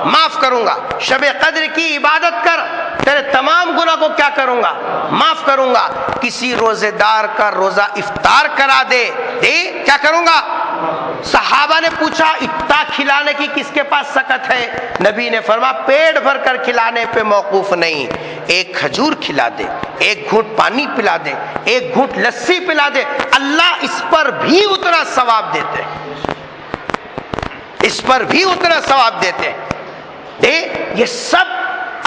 Speaker 1: معاف کروں گا۔ شب قدر کی عبادت کر، تیرے تمام گناہ کو کیا کروں گا؟ معاف کروں گا۔ کسی روزے دار کا روزہ افطار کرا دے، کیا کروں گا؟ صحابہ نے پوچھا اتنا کھلانے کی کس کے پاس سکت ہے؟ نبی نے فرمایا پیٹ بھر کر کھلانے پہ موقوف نہیں، ایک کھجور کھلا دے، ایک گھونٹ پانی پلا دے، ایک گھونٹ لسی پلا دے، اللہ اس پر بھی اتنا ثواب دیتے، اس پر بھی اتنا ثواب دیتے۔ یہ سب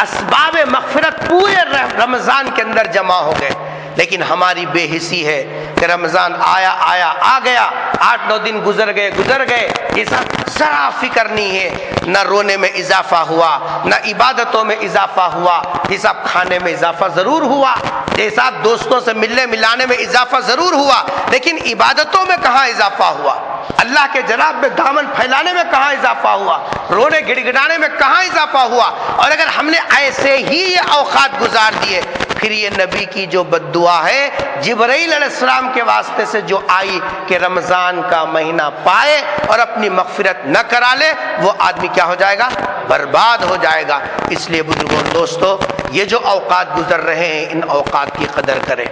Speaker 1: اسباب مغفرت پورے رمضان کے اندر جمع ہو گئے، لیکن ہماری بے حسی ہے کہ رمضان آیا آ گیا، 8-9 دن گزر گئے، یہ سب ذرا فکر نہیں ہے، نہ رونے میں اضافہ ہوا، نہ عبادتوں میں اضافہ ہوا، یہ سب کھانے میں اضافہ ضرور ہوا، یہ سب دوستوں سے ملنے ملانے میں اضافہ ضرور ہوا، لیکن عبادتوں میں کہاں اضافہ ہوا؟ اللہ کے جناب میں دامن پھیلانے میں کہاں اضافہ ہوا؟ رونے گڑ گڑانے میں کہاں اضافہ ہوا؟ اور اگر ہم نے ایسے ہی یہ اوقات گزار دیے، پھر یہ نبی کی جو بد دعا ہے جبرائیل علیہ السلام کے واسطے سے جو آئی کہ رمضان کا مہینہ پائے اور اپنی مغفرت نہ کرا لے، وہ آدمی کیا ہو جائے گا؟ برباد ہو جائے گا۔ اس لیے بزرگوں دوستو، یہ جو اوقات گزر رہے ہیں ان اوقات کی قدر کریں۔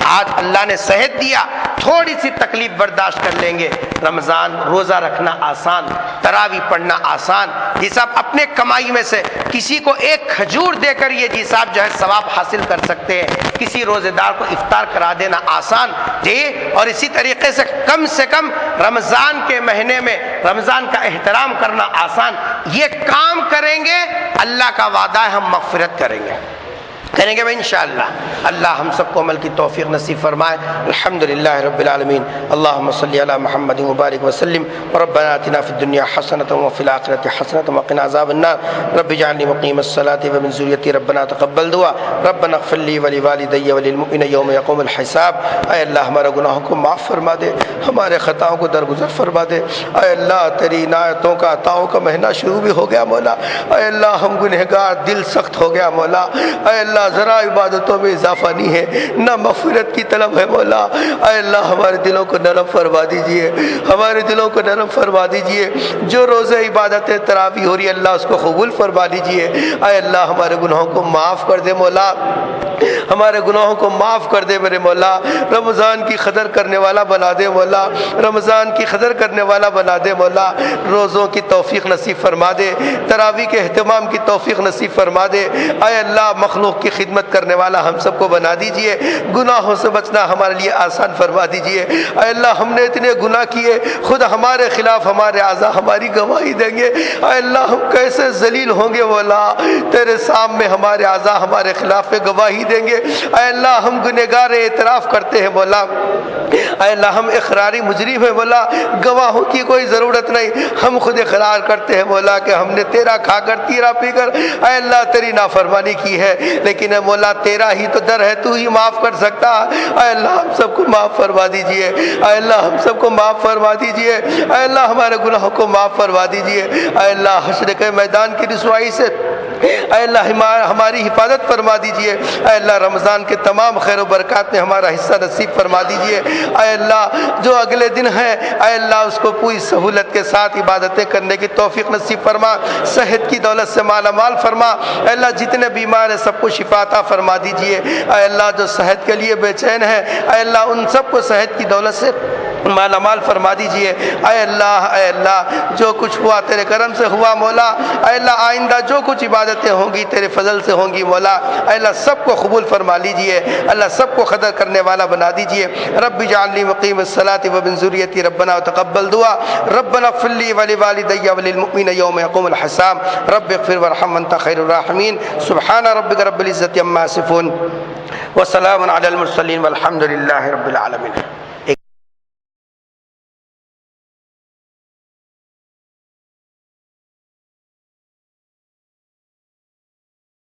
Speaker 1: آج اللہ نے صحت دیا، تھوڑی سی تکلیف برداشت کر لیں گے۔ رمضان روزہ رکھنا آسان، تراویح پڑھنا آسان، یہ سب اپنے کمائی میں سے کسی کو ایک کھجور دے کر یہ جی صاحب جو ہے ثواب حاصل کر سکتے ہیں، کسی روزے دار کو افطار کرا دینا آسان، اور اسی طریقے سے کم رمضان کے مہینے میں رمضان کا احترام کرنا آسان۔ یہ کام کریں گے، اللہ کا وعدہ ہے ہم مغفرت کریں گے میں انشاءاللہ۔ اللہ ہم سب کو عمل کی توفیق نصیب فرمائے۔ الحمدللہ رب العالمین، اللہم صلی علی محمد مبارک وسلم، ربنا آتنا فی الدنیا حسنۃ وفی الآخرۃ حسنۃ وقنا عذاب النار، رب اجعلنی مقیم الصلاۃ ومن ذریتی، ربنا تقبل دعا، ربنا اغفر لی ولوالدی وللمؤمنین یوم یقوم الحساب۔ اے اللہ ہمارے گناہوں کو معاف فرما دے، ہمارے خطاؤں کو درگزر فرما دے۔ اے اللہ تیری عنایتوں کا عطاؤں کا مہینہ شروع بھی ہو گیا مولا، اے اللہ ہم گنہگار، دل سخت ہو گیا مولا، اے اللہ ذرا عبادتوں میں اضافہ نہیں ہے، نہ مغفرت کی طلب ہے مولا۔ اے اللہ ہمارے دلوں کو نرم فرما دیجئے، ہمارے دلوں کو نرم فرما دیجئے۔ جو روزہ عبادت تراویح ہو رہی ہے اللہ اس کو قبول فرما دیجئے۔ اے اللہ ہمارے گناہوں کو معاف کر دے مولا، ہمارے گناہوں کو معاف کر دے میرے مولا۔ رمضان کی قدر کرنے والا بنا دے مولا، رمضان کی قدر کرنے والا بنا دے مولا۔ روزوں کی توفیق نصیب فرما دے، تراویح کے اہتمام کی توفیق نصیب فرما دے۔ اے اللہ مخلوق کی خدمت کرنے والا ہم سب کو بنا دیجئے، گناہوں سے بچنا ہمارے لیے آسان فرما دیجئے۔ اے اللہ ہم نے اتنے گناہ کیے، خود ہمارے خلاف ہمارے اعضاء ہماری گواہی دیں گے۔ اے اللہ ہم کیسے ذلیل ہوں گے مولا، تیرے سامنے ہمارے اعضاء ہمارے خلاف گواہی دیں گے۔ اے اللہ ہم گنہگار اعتراف کرتے ہیں مولا، اے اللہ ہم اقراری مجرم ہیں مولا، گواہوں کی کوئی ضرورت نہیں، ہم خود اقرار کرتے ہیں مولا کہ ہم نے تیرا کھا کر تیرا پی کر اے اللہ تیری نافرمانی کی ہے، لیکن اے مولا تیرا ہی تو در ہے، تو ہی معاف کر سکتا۔ اے اللہ ہم سب کو معاف فرما دیجئے، اے اللہ ہم سب کو معاف فرما دیجئے، اے اللہ ہمارے گناہوں کو معاف فرما دیجئے۔ اے اللہ حشر کے میدان کی رسوائی سے اے اللہ ہماری حفاظت فرما دیجئے۔ اے اللہ رمضان کے تمام خیر و برکات میں ہمارا حصہ نصیب فرما دیجئے۔ اے اللہ جو اگلے دن ہے اے اللہ اس کو پوری سہولت کے ساتھ عبادتیں کرنے کی توفیق نصیب فرما، صحت کی دولت سے مالا مال فرما۔ اے اللہ جتنے بیمار ہیں سب کو شفا عطا فرما دیجئے۔ اے اللہ جو صحت کے لیے بے چین ہے اے اللہ ان سب کو صحت کی دولت سے مالا مال فرما دیجئے۔ اے اللہ جو کچھ ہوا تیرے کرم سے ہوا مولا، اے اللہ آئندہ جو کچھ عبادتیں ہوں گی تیرے فضل سے ہوں گی مولا، اے اللہ سب کو قبول فرما لیجئے، اللہ سب کو قدر کرنے والا بنا دیجئے۔ رب اجعلنی مقیم الصلاۃ ومن ذریتی، ربنا وتقبل دعا، ربنا اغفر لی ولوالدی وللمؤمنین یوم یقوم الحساب، رب اغفر وارحم وانت خیر الراحمین، سبحان ربک رب العزۃ عما یصفون وسلام علی المرسلین والحمد للہ رب العالمین.